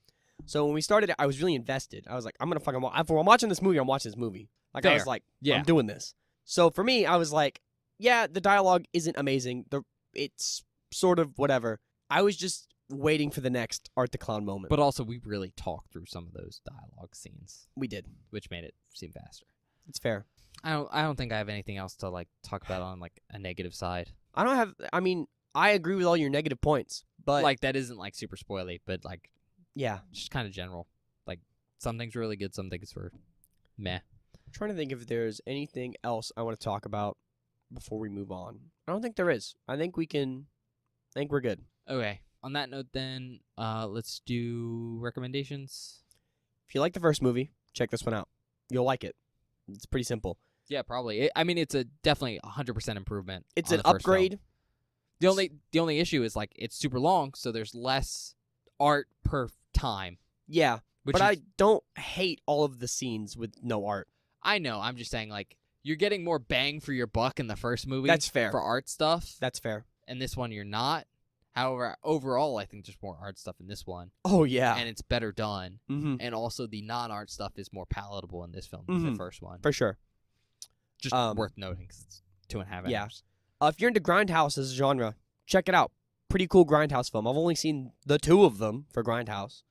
So when we started it, I was really invested. I was like, I'm going to fucking if I'm watching this movie, I'm watching this movie. Like, I was Fair. like, Yeah. I'm doing this. So for me, I was like, yeah, the dialogue isn't amazing. It's sort of whatever. I was just waiting for the next Art the Clown moment. But also, we really talked through some of those dialogue scenes, we did. which made it seem faster. It's fair. I don't think I have anything else to, like, talk about on, like, a negative side. I mean, I agree with all your negative points, but Like, that isn't, like, super spoily, but, like, yeah. just kind of general. Like, some things were really good, some things were meh. I'm trying to think if there's anything else I want to talk about before we move on. I don't think there is. I think we're good. Okay. On that note, then, let's do recommendations. If you like the first movie, check this one out. You'll like it. It's pretty simple. Yeah, probably. I mean, it's a definitely 100% improvement. It's on an the first film. upgrade. The only issue is, like, it's super long, so there's less art per time. Yeah, Which but is, I don't hate all of the scenes with no art. I know. I'm just saying, like, you're getting more bang for your buck in the first movie. That's fair. For art stuff. That's fair. And this one, you're not. However, overall, I think there's more art stuff in this one. Oh, yeah. And it's better done. Mm-hmm. And also, the non-art stuff is more palatable in this film than the Mhm. first one. For sure. Just worth noting, because it's 2.5 hours. Yeah. If you're into Grindhouse as a genre, check it out. Pretty cool Grindhouse film. I've only seen the two of them for Grindhouse,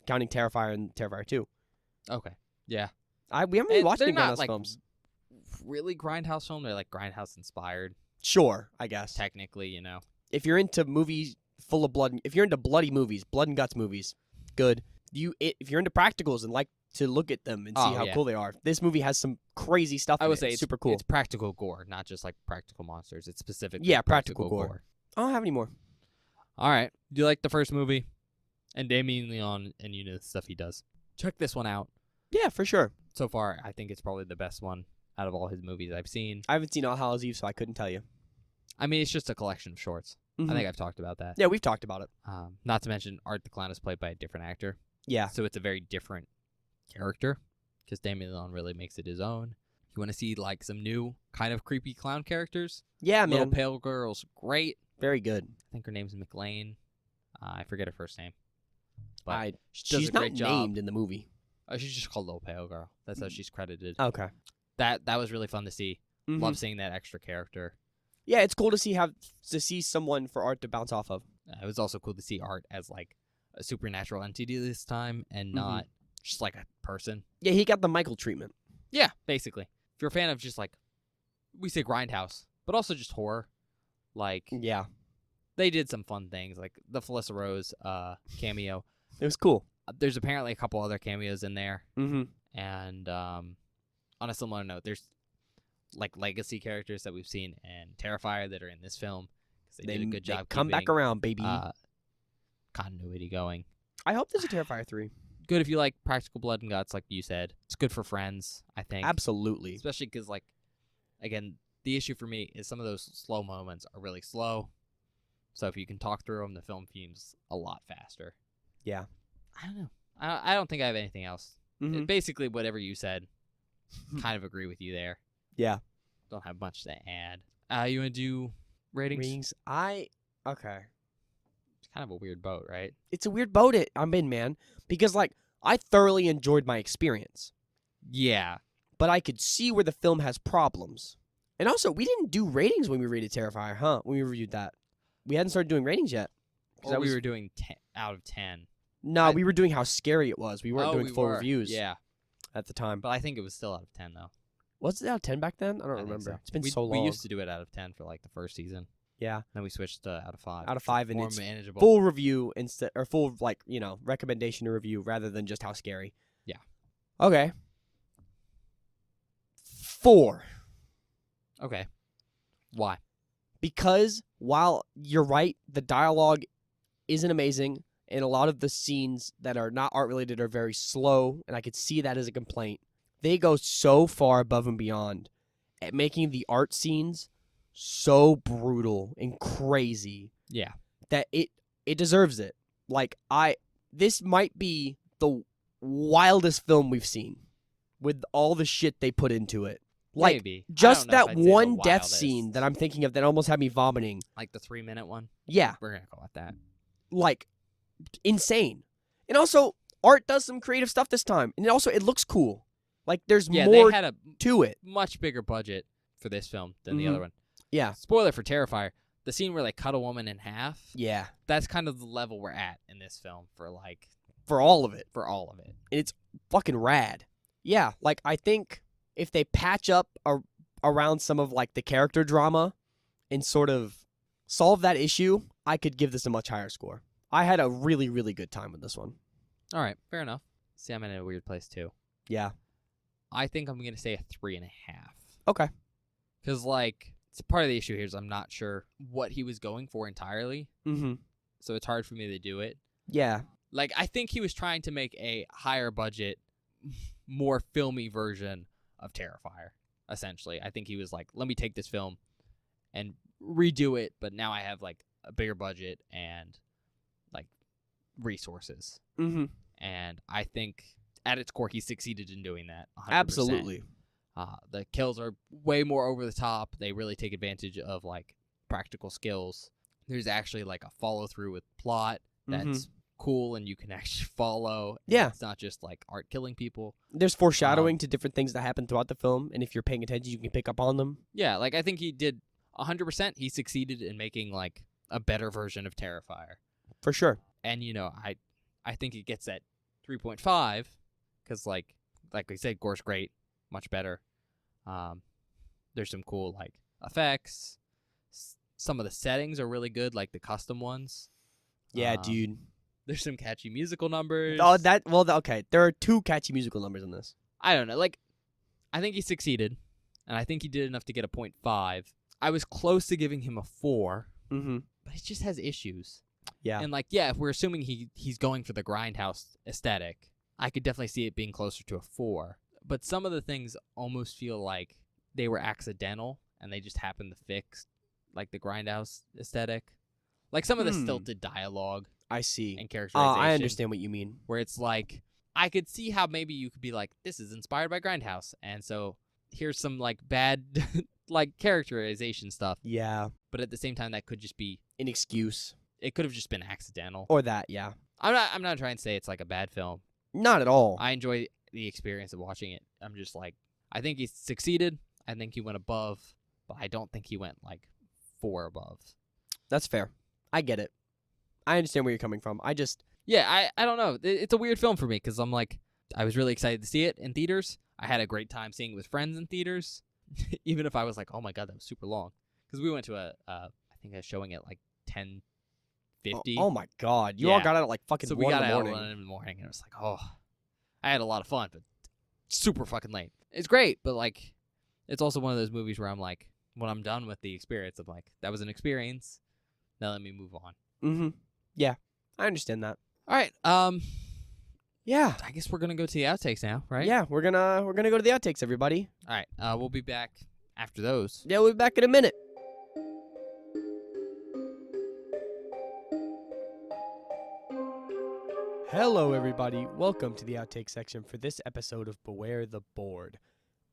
counting Terrifier and Terrifier 2. Okay. Yeah. We haven't really And watched they're any not, Grindhouse like, films. really Grindhouse film. They're, like, Grindhouse inspired, Sure, I guess. technically, you know. If you're into movies full of blood, if you're into bloody movies, blood and guts movies, good. If you're into practicals and like to look at them and see Oh, how yeah. cool they are, this movie has some crazy stuff. I in would it. say It's it's super cool. It's practical gore, not just, like, practical monsters. It's specifically Yeah, practical gore. I don't have any more. All right. Do you like the first movie? And Damien Leon, and you know the stuff he does. Check this one out. Yeah, for sure. So far, I think it's probably the best one out of all his movies I've seen. I haven't seen All Hallows Eve, so I couldn't tell you. I mean, it's just a collection of shorts. Mhm. I think I've talked about that. Yeah, we've talked about it. Not to mention, Art the Clown is played by a different actor. Yeah. So it's a very different character because Damien Leon really makes it his own. You want to see like some new kind of creepy clown characters? Yeah, Little man. Pale Girl's great. Very good. I think her name's McLean. I forget her first name. But She's a not great job. named in the movie. Oh, she's just called Little Pale Girl. That's how she's credited. Okay. That was really fun to see. Mhm. Love seeing that extra character. Yeah, it's cool to see someone for Art to bounce off of. It was also cool to see Art as like a supernatural entity this time and not just like a person. Yeah, he got the Michael treatment. Yeah, basically. If you're a fan of just like, we say Grindhouse, but also just horror, like Yeah, they did some fun things, like the Felissa Rose cameo. it was cool. There's apparently a couple other cameos in there, Mm-hmm. and on a similar note, there's like legacy characters that we've seen in Terrifier that are in this film because they did a good job. Come back keeping, around, baby. continuity going. I hope there's a Terrifier 3. Good if you like practical blood and guts, like you said. It's good for friends, I think. Absolutely. Especially because, like, again, the issue for me is some of those slow moments are really slow. So if you can talk through them, the film fumes a lot faster. Yeah. I don't know. I don't think I have anything else. Mhm. Basically, whatever you said, kind of agree with you there. Yeah. Don't have much to add. You want to do ratings? Rings. Okay. It's kind of a weird boat, right? It's a weird boat I'm in, man. Because, like, I thoroughly enjoyed my experience. Yeah. But I could see where the film has problems. And also, we didn't do ratings when we rated Terrifier, huh? When we reviewed that. We hadn't started doing ratings yet. Or we were doing 10 out of 10. No, we were doing how scary it was. We weren't doing we full were. reviews Yeah. at the time. But I think it was still out of 10, though. Was it out of 10 back then? I don't I think remember. so. It's been we, so long. We used to do it out of 10 for, like, the first season. Yeah. Then we switched to out of 5. Out of 5, and more it's manageable. full review instead, or full, like, recommendation to review rather than just how scary. Yeah. Okay. 4. Okay. Why? Because while you're right, the dialogue isn't amazing, and a lot of the scenes that are not art related are very slow, and I could see that as a complaint. They go so far above and beyond at making the art scenes so brutal and crazy Yeah. that it deserves it. Like, this might be the wildest film we've seen with all the shit they put into it. Like, Maybe. I just don't know if that I'd say the one death wildest. scene that I'm thinking of that almost had me vomiting. Like the 3-minute one? Yeah, We're going to call it that. like, insane. And also, Art does some creative stuff this time. And also, it looks cool. Like, there's Yeah, more they had a to it. much bigger budget for this film than the other one. Yeah. Spoiler for Terrifier. The scene where they cut a woman in half, Yeah. that's kind of the level we're at in this film for, like, For all of it. for all of it. And it's fucking rad. Yeah, like, I think if they patch up around some of, like, the character drama and sort of solve that issue, I could give this a much higher score. I had a really, really good time with this one. All right, fair enough. See, I'm in a weird place, too. Yeah. I think I'm going to say a 3.5. Okay. Because, like, part of the issue here is I'm not sure what he was going for entirely, Mm-hmm. so it's hard for me to do it. Yeah. Like, I think he was trying to make a higher budget, more filmy version of Terrifier, essentially. I think he was like, let me take this film and redo it, but now I have, like, a bigger budget and, like, resources. Mm-hmm. And I think at its core, he succeeded in doing that. 100%. Absolutely. The kills are way more over the top. They really take advantage of, like, practical skills. There's actually, like, a follow-through with plot that's cool and you can actually follow. Yeah. It's not just, like, Art killing people. There's foreshadowing to different things that happen throughout the film, and if you're paying attention, you can pick up on them. Yeah, like, I think he did 100%. He succeeded in making, like, a better version of Terrifier. For sure. And, I think it gets that 3.5 because, like we said, gore's great. Much better. There's some cool, like, effects. Some of the settings are really good, like the custom ones. Yeah, dude. There's some catchy musical numbers. Oh, okay. There are 2 catchy musical numbers in this. I don't know. Like, I think he succeeded, and I think he did enough to get a 0.5. I was close to giving him a 4, Mm-hmm. but it just has issues. Yeah. And like, yeah, if we're assuming he's going for the grindhouse aesthetic, I could definitely see it being closer to a 4. But some of the things almost feel like they were accidental and they just happened to fix like the grindhouse aesthetic. Like some of the stilted dialogue. I see. And characterization. I understand what you mean. Where it's like, I could see how maybe you could be like, this is inspired by Grindhouse, and so here's some like bad like characterization stuff. Yeah. But at the same time, that could just be an excuse. It could have just been accidental. Or that, yeah. I'm not trying to say it's like a bad film. Not at all. I enjoy the experience of watching it. I'm just like, I think he succeeded. I think he went above, but I don't think he went like 4 above. That's fair. I get it. I understand where you're coming from. I don't know. It's a weird film for me because I'm like, I was really excited to see it in theaters. I had a great time seeing it with friends in theaters, even if I was like, oh my God, that was super long. Because we went to I think a showing at like 10:50. Oh my God. You all got out at like fucking so 1 in the morning. So we got out at 1 in the morning, and it was like, oh, I had a lot of fun, but super fucking late. It's great, but like, it's also one of those movies where I'm like, when I'm done with the experience, I'm like, that was an experience. Now let me move on. Mm-hmm. Yeah, I understand that. All right. Yeah. I guess we're gonna go to the outtakes now, right? Yeah, we're gonna go to the outtakes, everybody. All right. We'll be back after those. Yeah, we'll be back in a minute. Hello, everybody. Welcome to the outtake section for this episode of Beware the Board.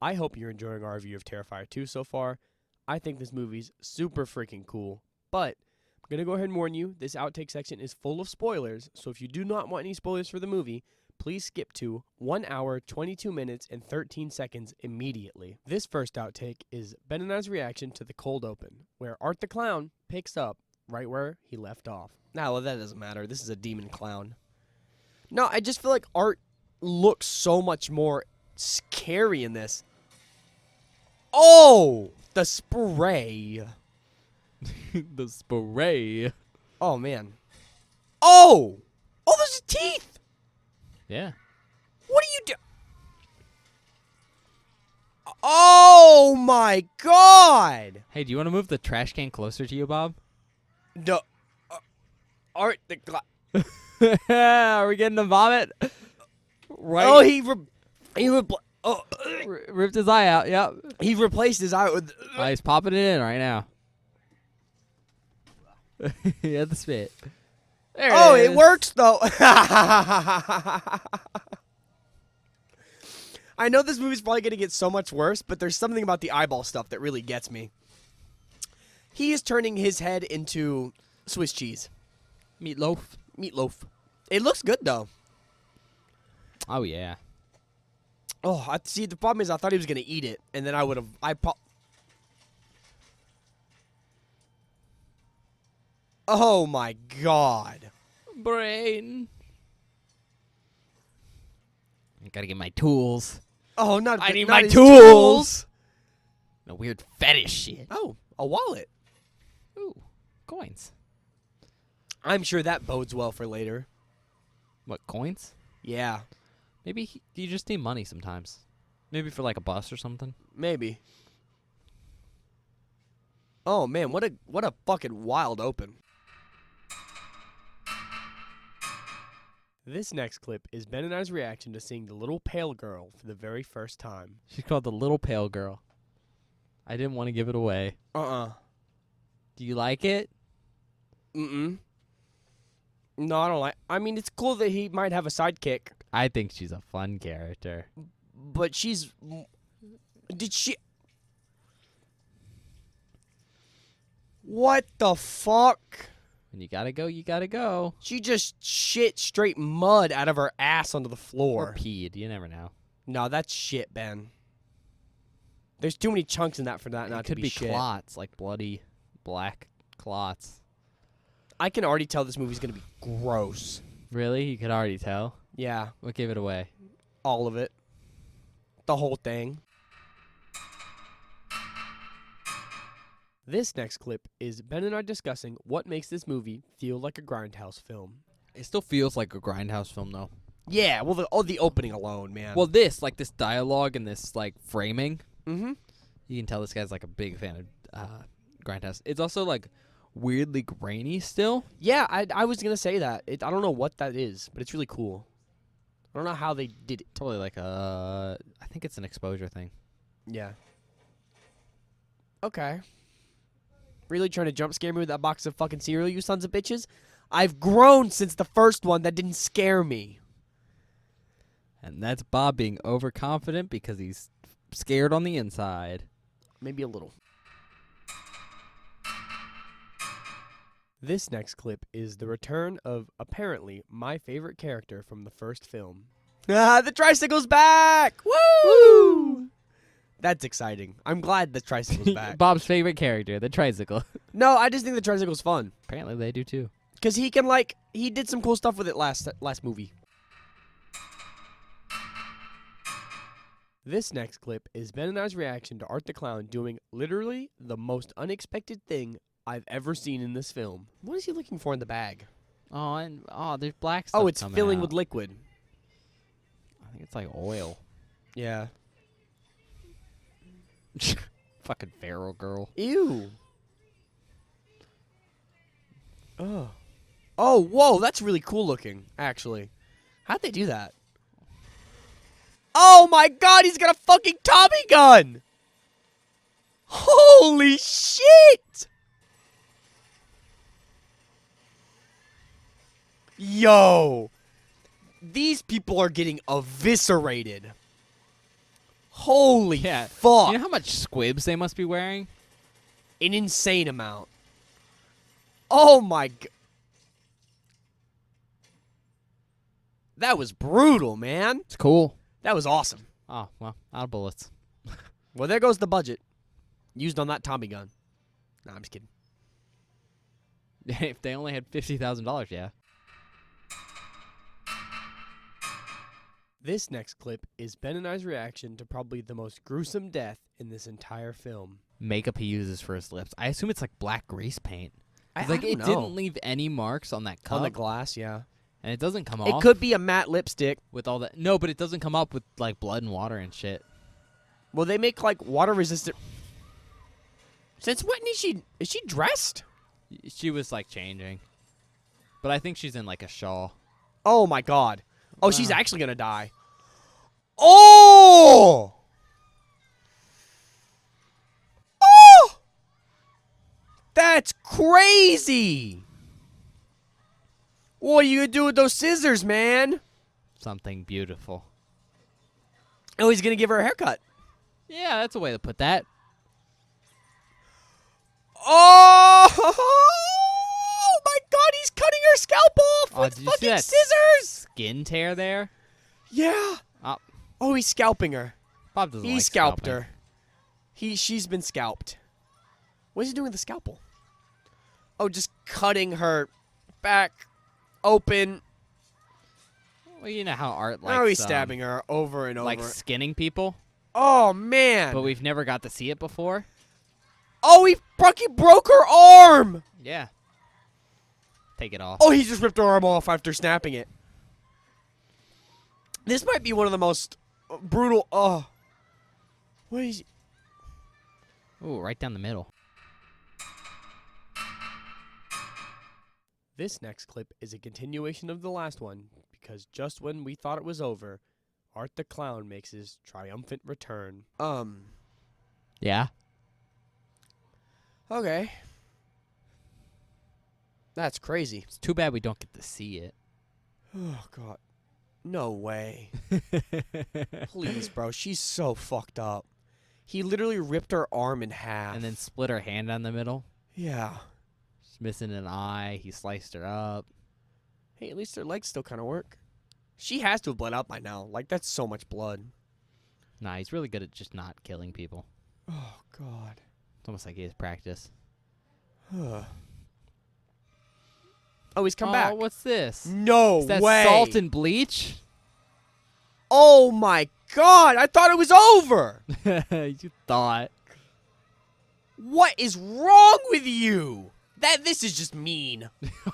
I hope you're enjoying our review of Terrifier 2 so far. I think this movie's super freaking cool, but I'm going to go ahead and warn you, this outtake section is full of spoilers, so if you do not want any spoilers for the movie, please skip to 1 hour, 22 minutes, and 13 seconds immediately. This first outtake is Ben and I's reaction to the cold open, where Art the Clown picks up right where he left off. Nah, well, that doesn't matter. This is a demon clown. No, I just feel like Art looks so much more scary in this. Oh! The spray. The spray. Oh, man. Oh! Oh, those are teeth! Yeah. What are you doing? Oh, my God! Hey, do you want to move the trash can closer to you, Bob? No. Art the Are we getting a vomit? Right. Oh, ripped his eye out. Yep. He replaced his eye with. He's popping it in right now. He had the spit. There it works though. I know this movie's probably gonna get so much worse, but there's something about the eyeball stuff that really gets me. He is turning his head into Swiss cheese. Meatloaf. It looks good though. Oh yeah. Oh, see. The problem is, I thought he was gonna eat it, and then I would have. Oh my God. Brain. I gotta get my tools. Oh, I need not my his tools. No weird fetish shit. Oh, a wallet. Ooh, coins. I'm sure that bodes well for later. What, coins? Yeah. Maybe you just need money sometimes. Maybe for like a bus or something. Maybe. Oh man, what a fucking wild open. This next clip is Ben and I's reaction to seeing the little pale girl for the very first time. She's called the Little Pale Girl. I didn't want to give it away. Do you like it? Mm-mm. No, I don't like. I mean, it's cool that he might have a sidekick. I think she's a fun character. But she's... Did she... What the fuck? When you gotta go, you gotta go. She just shit straight mud out of her ass onto the floor. Or peed. You never know. No, that's shit, Ben. There's too many chunks in that for that not to be shit. It could be clots, like bloody black clots. I can already tell this movie's gonna be gross. Really? You could already tell? Yeah. What gave it away? All of it. The whole thing. This next clip is Ben and I discussing what makes this movie feel like a Grindhouse film. It still feels like a Grindhouse film, though. Yeah, well, the opening alone, man. Well, this dialogue and this, like, framing, mm-hmm. you can tell this guy's, like, a big fan of Grindhouse. It's also, like, weirdly grainy still. Yeah, I was gonna say that. I don't know what that is, but it's really cool. I don't know how they did it. Totally like I think it's an exposure thing. Yeah. Okay. Really trying to jump scare me with that box of fucking cereal, you sons of bitches? I've grown since the first one. That didn't scare me. And that's Bob being overconfident because he's scared on the inside. Maybe a little. This next clip is the return of, apparently, my favorite character from the first film. Ah, the tricycle's back! Woo! That's exciting. I'm glad the tricycle's back. Bob's favorite character, the tricycle. No, I just think the tricycle's fun. Apparently they do too. Because he can, he did some cool stuff with it last movie. This next clip is Ben and I's reaction to Art the Clown doing literally the most unexpected thing I've ever seen in this film. What is he looking for in the bag? Oh, there's black stuff. Oh, it's coming filling out. with liquid. I think it's like oil. Yeah. Fucking feral girl. Ew. Oh. Oh, whoa, that's really cool looking, actually. How'd they do that? Oh my god, he's got a fucking Tommy gun! Holy shit! Yo! These people are getting eviscerated. Holy fuck. You know how much squibs they must be wearing? An insane amount. Oh my god. That was brutal, man. It's cool. That was awesome. Oh, well, out of bullets. Well, there goes the budget used on that Tommy gun. Nah, I'm just kidding. If they only had $50,000, yeah. This next clip is Ben and I's reaction to probably the most gruesome death in this entire film. Makeup he uses for his lips. I assume it's like black grease paint. I Like don't it know. didn't leave any marks on that cup, On the glass, yeah. and it doesn't come off. It could be a matte lipstick. with all that. No, but it doesn't come up with like blood and water and shit. Well, they make like water resistant. Since when is she dressed? She was like changing, but I think she's in like a shawl. Oh my god. Oh, she's Wow. actually gonna die. Oh! Oh! That's crazy! What are you gonna do with those scissors, man? Something beautiful. Oh, he's gonna give her a haircut. Yeah, that's a way to put that. Oh! Oh my god, he's cutting her scalp off with did you see fucking that scissors! Skin tear there. Yeah. Oh, he's scalping her. Bob doesn't He like scalped scalping. her. She's been scalped. What is he doing with the scalpel? Oh, just cutting her back open. Well, you know how art likes. Now he's stabbing her over and over. like skinning people, Oh man. but we've never got to see it before. Oh, he broke her arm. Yeah. Take it off. Oh, he just ripped her arm off after snapping it. This might be one of the most brutal. Oh. What is? Ooh, right down the middle. This next clip is a continuation of the last one because just when we thought it was over, Art the Clown makes his triumphant return. Yeah. Okay. That's crazy. It's too bad we don't get to see it. Oh, God. No way. Please, bro. She's so fucked up. He literally ripped her arm in half. And then split her hand down the middle. Yeah. She's missing an eye. He sliced her up. Hey, at least her legs still kind of work. She has to have bled out by now. Like, that's so much blood. Nah, he's really good at just not killing people. Oh, God. It's almost like he has practice. Oh, he's come back. What's this? No Is that way. salt and bleach? Oh, my God. I thought it was over. You thought. What is wrong with you? This is just mean.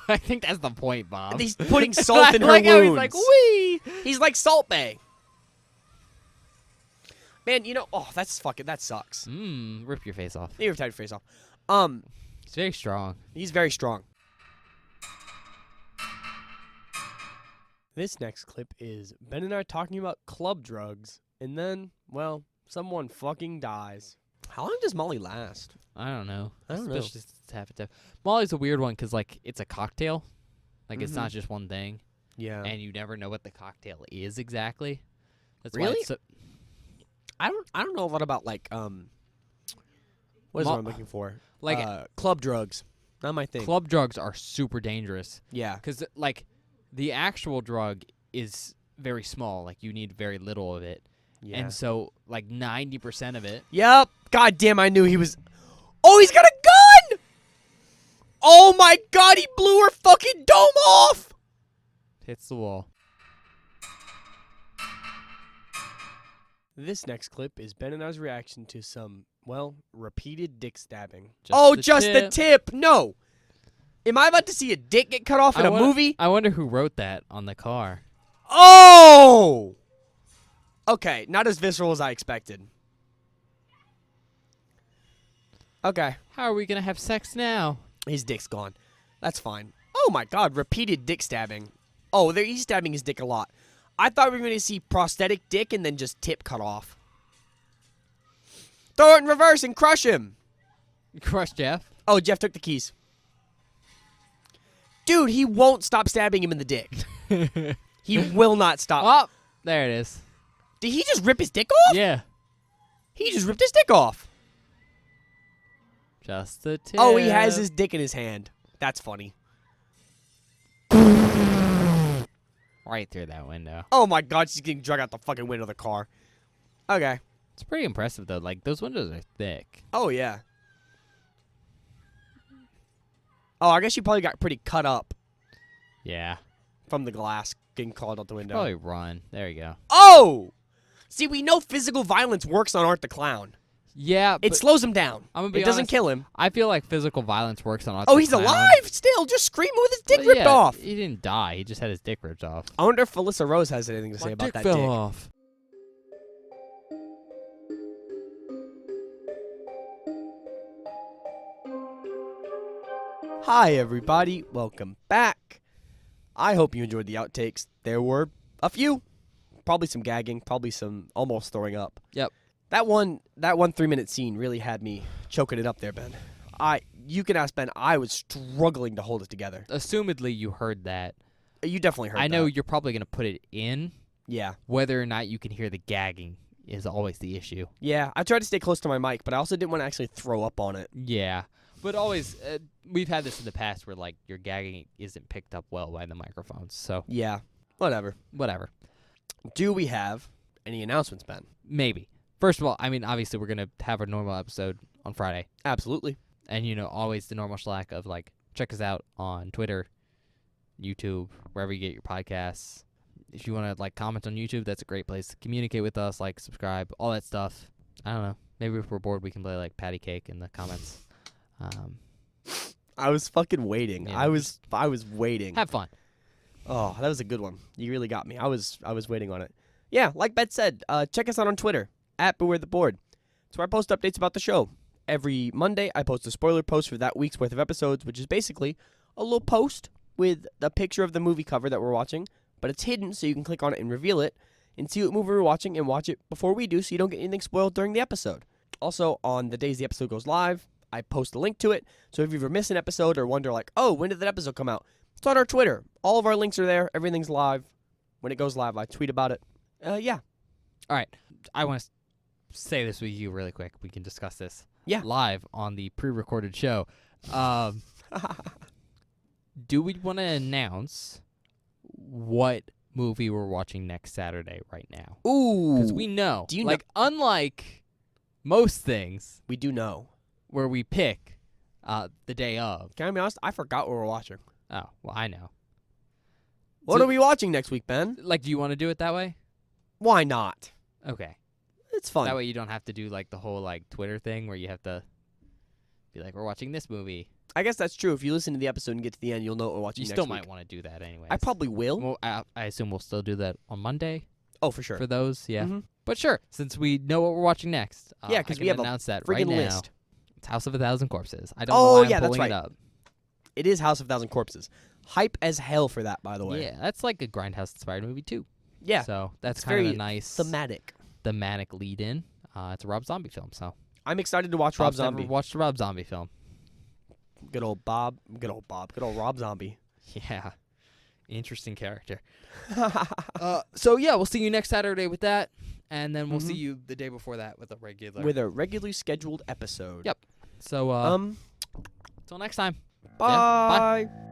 I think that's the point, Bob. He's putting salt in her like how wounds. he's like, wee! He's like Salt Bay. Man, you know, that sucks. Rip your face off. You ripped your face off. He's very strong. He's very strong. This next clip is Ben and I talking about club drugs, and then, well, someone fucking dies. How long does Molly last? I don't know. I don't know. Especially since it's half a tip. Molly's a weird one because, like, it's a cocktail. Like, it's Mhm. not just one thing. Yeah. And you never know what the cocktail is exactly. That's Really? Why it's so I don't know a lot about, like, what is what I'm looking for? like, Club drugs. Not my thing. club drugs are super dangerous. Yeah. Because, like, the actual drug is very small. Like, you need very little of it. Yeah. And so, like, 90% of it. Yep. God damn, I knew he was... Oh, he's got a gun! Oh my god, he blew her fucking dome off! Hits the wall. This next clip is Ben and I's reaction to some, well, repeated dick stabbing. Just the just the tip! No! Am I about to see a dick get cut off in a movie? I wonder who wrote that on the car. Oh! Okay, not as visceral as I expected. Okay. How are we going to have sex now? His dick's gone. That's fine. Oh my god, repeated dick stabbing. Oh, he's stabbing his dick a lot. I thought we were going to see prosthetic dick and then just tip cut off. Throw it in reverse and crush him. Crush Jeff. Oh, Jeff took the keys. Dude, he won't stop stabbing him in the dick. He will not stop. Oh, there it is. Did he just rip his dick off? Yeah. He just ripped his dick off. Just the tip. Oh, he has his dick in his hand. That's funny. Right through that window. Oh my god, she's getting dragged out the fucking window of the car. Okay. It's pretty impressive, though. Like, those windows are thick. Oh, yeah. Oh, I guess she probably got pretty cut up Yeah. from the glass getting called out the window. Probably run. There you go. Oh! See, we know physical violence works on Art the Clown. Yeah, It slows him down. I'm gonna be It doesn't honest, kill him. I feel like physical violence works on. Oh, he's alive still, just screaming with his dick Well, ripped yeah, off. He didn't die. He just had his dick ripped off. I wonder if Felissa Rose has anything to say about that dick. off. Hi, everybody. Welcome back. I hope you enjoyed the outtakes. There were a few. Probably some gagging. Probably some almost throwing up. Yep. That one 3-minute scene really had me choking it up there, Ben. You can ask Ben. I was struggling to hold it together. Assumedly, you heard that. You definitely heard that. I know you're probably gonna put it in. Yeah. Whether or not you can hear the gagging is always the issue. Yeah. I tried to stay close to my mic, but I also didn't want to actually throw up on it. Yeah. But always, we've had this in the past where, like, your gagging isn't picked up well by the microphones. So, Yeah. Whatever. Do we have any announcements, Ben? Maybe. First of all, I mean, obviously, we're going to have our normal episode on Friday. Absolutely. And, always the normal slack of, like, check us out on Twitter, YouTube, wherever you get your podcasts. If you want to, like, comment on YouTube, that's a great place to communicate with us, like, subscribe, all that stuff. I don't know. Maybe if we're bored, we can play, like, patty cake in the comments. I was fucking waiting. Yeah, I was waiting. Have fun. Oh, that was a good one. You really got me. I was waiting on it. Yeah, like Bet said, check us out on Twitter, @BewareTheBoard. It's where I post updates about the show. Every Monday, I post a spoiler post for that week's worth of episodes, which is basically a little post with a picture of the movie cover that we're watching, but it's hidden so you can click on it and reveal it and see what movie we're watching and watch it before we do so you don't get anything spoiled during the episode. Also, on the days the episode goes live, I post a link to it, so if you ever miss an episode or wonder, like, oh, when did that episode come out? It's on our Twitter. All of our links are there. Everything's live. When it goes live, I tweet about it. Yeah. All right. I want to say this with you really quick. We can discuss this live on the pre-recorded show. Do we want to announce what movie we're watching next Saturday right now? Ooh. Because we know. Do you like, unlike most things We do know. where we pick the day of. Can I be honest? I forgot what we're watching. Oh, well, I know. What So- are we watching next week, Ben? Like, do you want to do it that way? Why not? Okay. It's fun. That way you don't have to do, like, the whole, like, Twitter thing where you have to be like, we're watching this movie. I guess that's true. If you listen to the episode and get to the end, you'll know what we're watching You next still week. might want to do that anyway. I probably will. Well, I assume we'll still do that on Monday Oh, for sure. for those, yeah. Mhm. But sure, since we know what we're watching next, Yeah, I 'cause can we have a announce that Friggin' right now. list. It's House of a Thousand Corpses. I don't know Oh, why I'm yeah, that's pulling right. it up. It is House of Thousand Corpses. Hype as hell for that, by the way. Yeah, that's like a Grindhouse-inspired movie, too. Yeah. So that's It's kind of very a nice thematic lead-in. It's a Rob Zombie film, so. I'm excited to watch Rob Bob's never Zombie. watched a Rob Zombie film. Good old Rob Zombie. Yeah. Interesting character. So, yeah, we'll see you next Saturday with that. And then we'll see you the day before that with a regularly scheduled episode. Yep. So, until next time. Bye. Yeah, bye.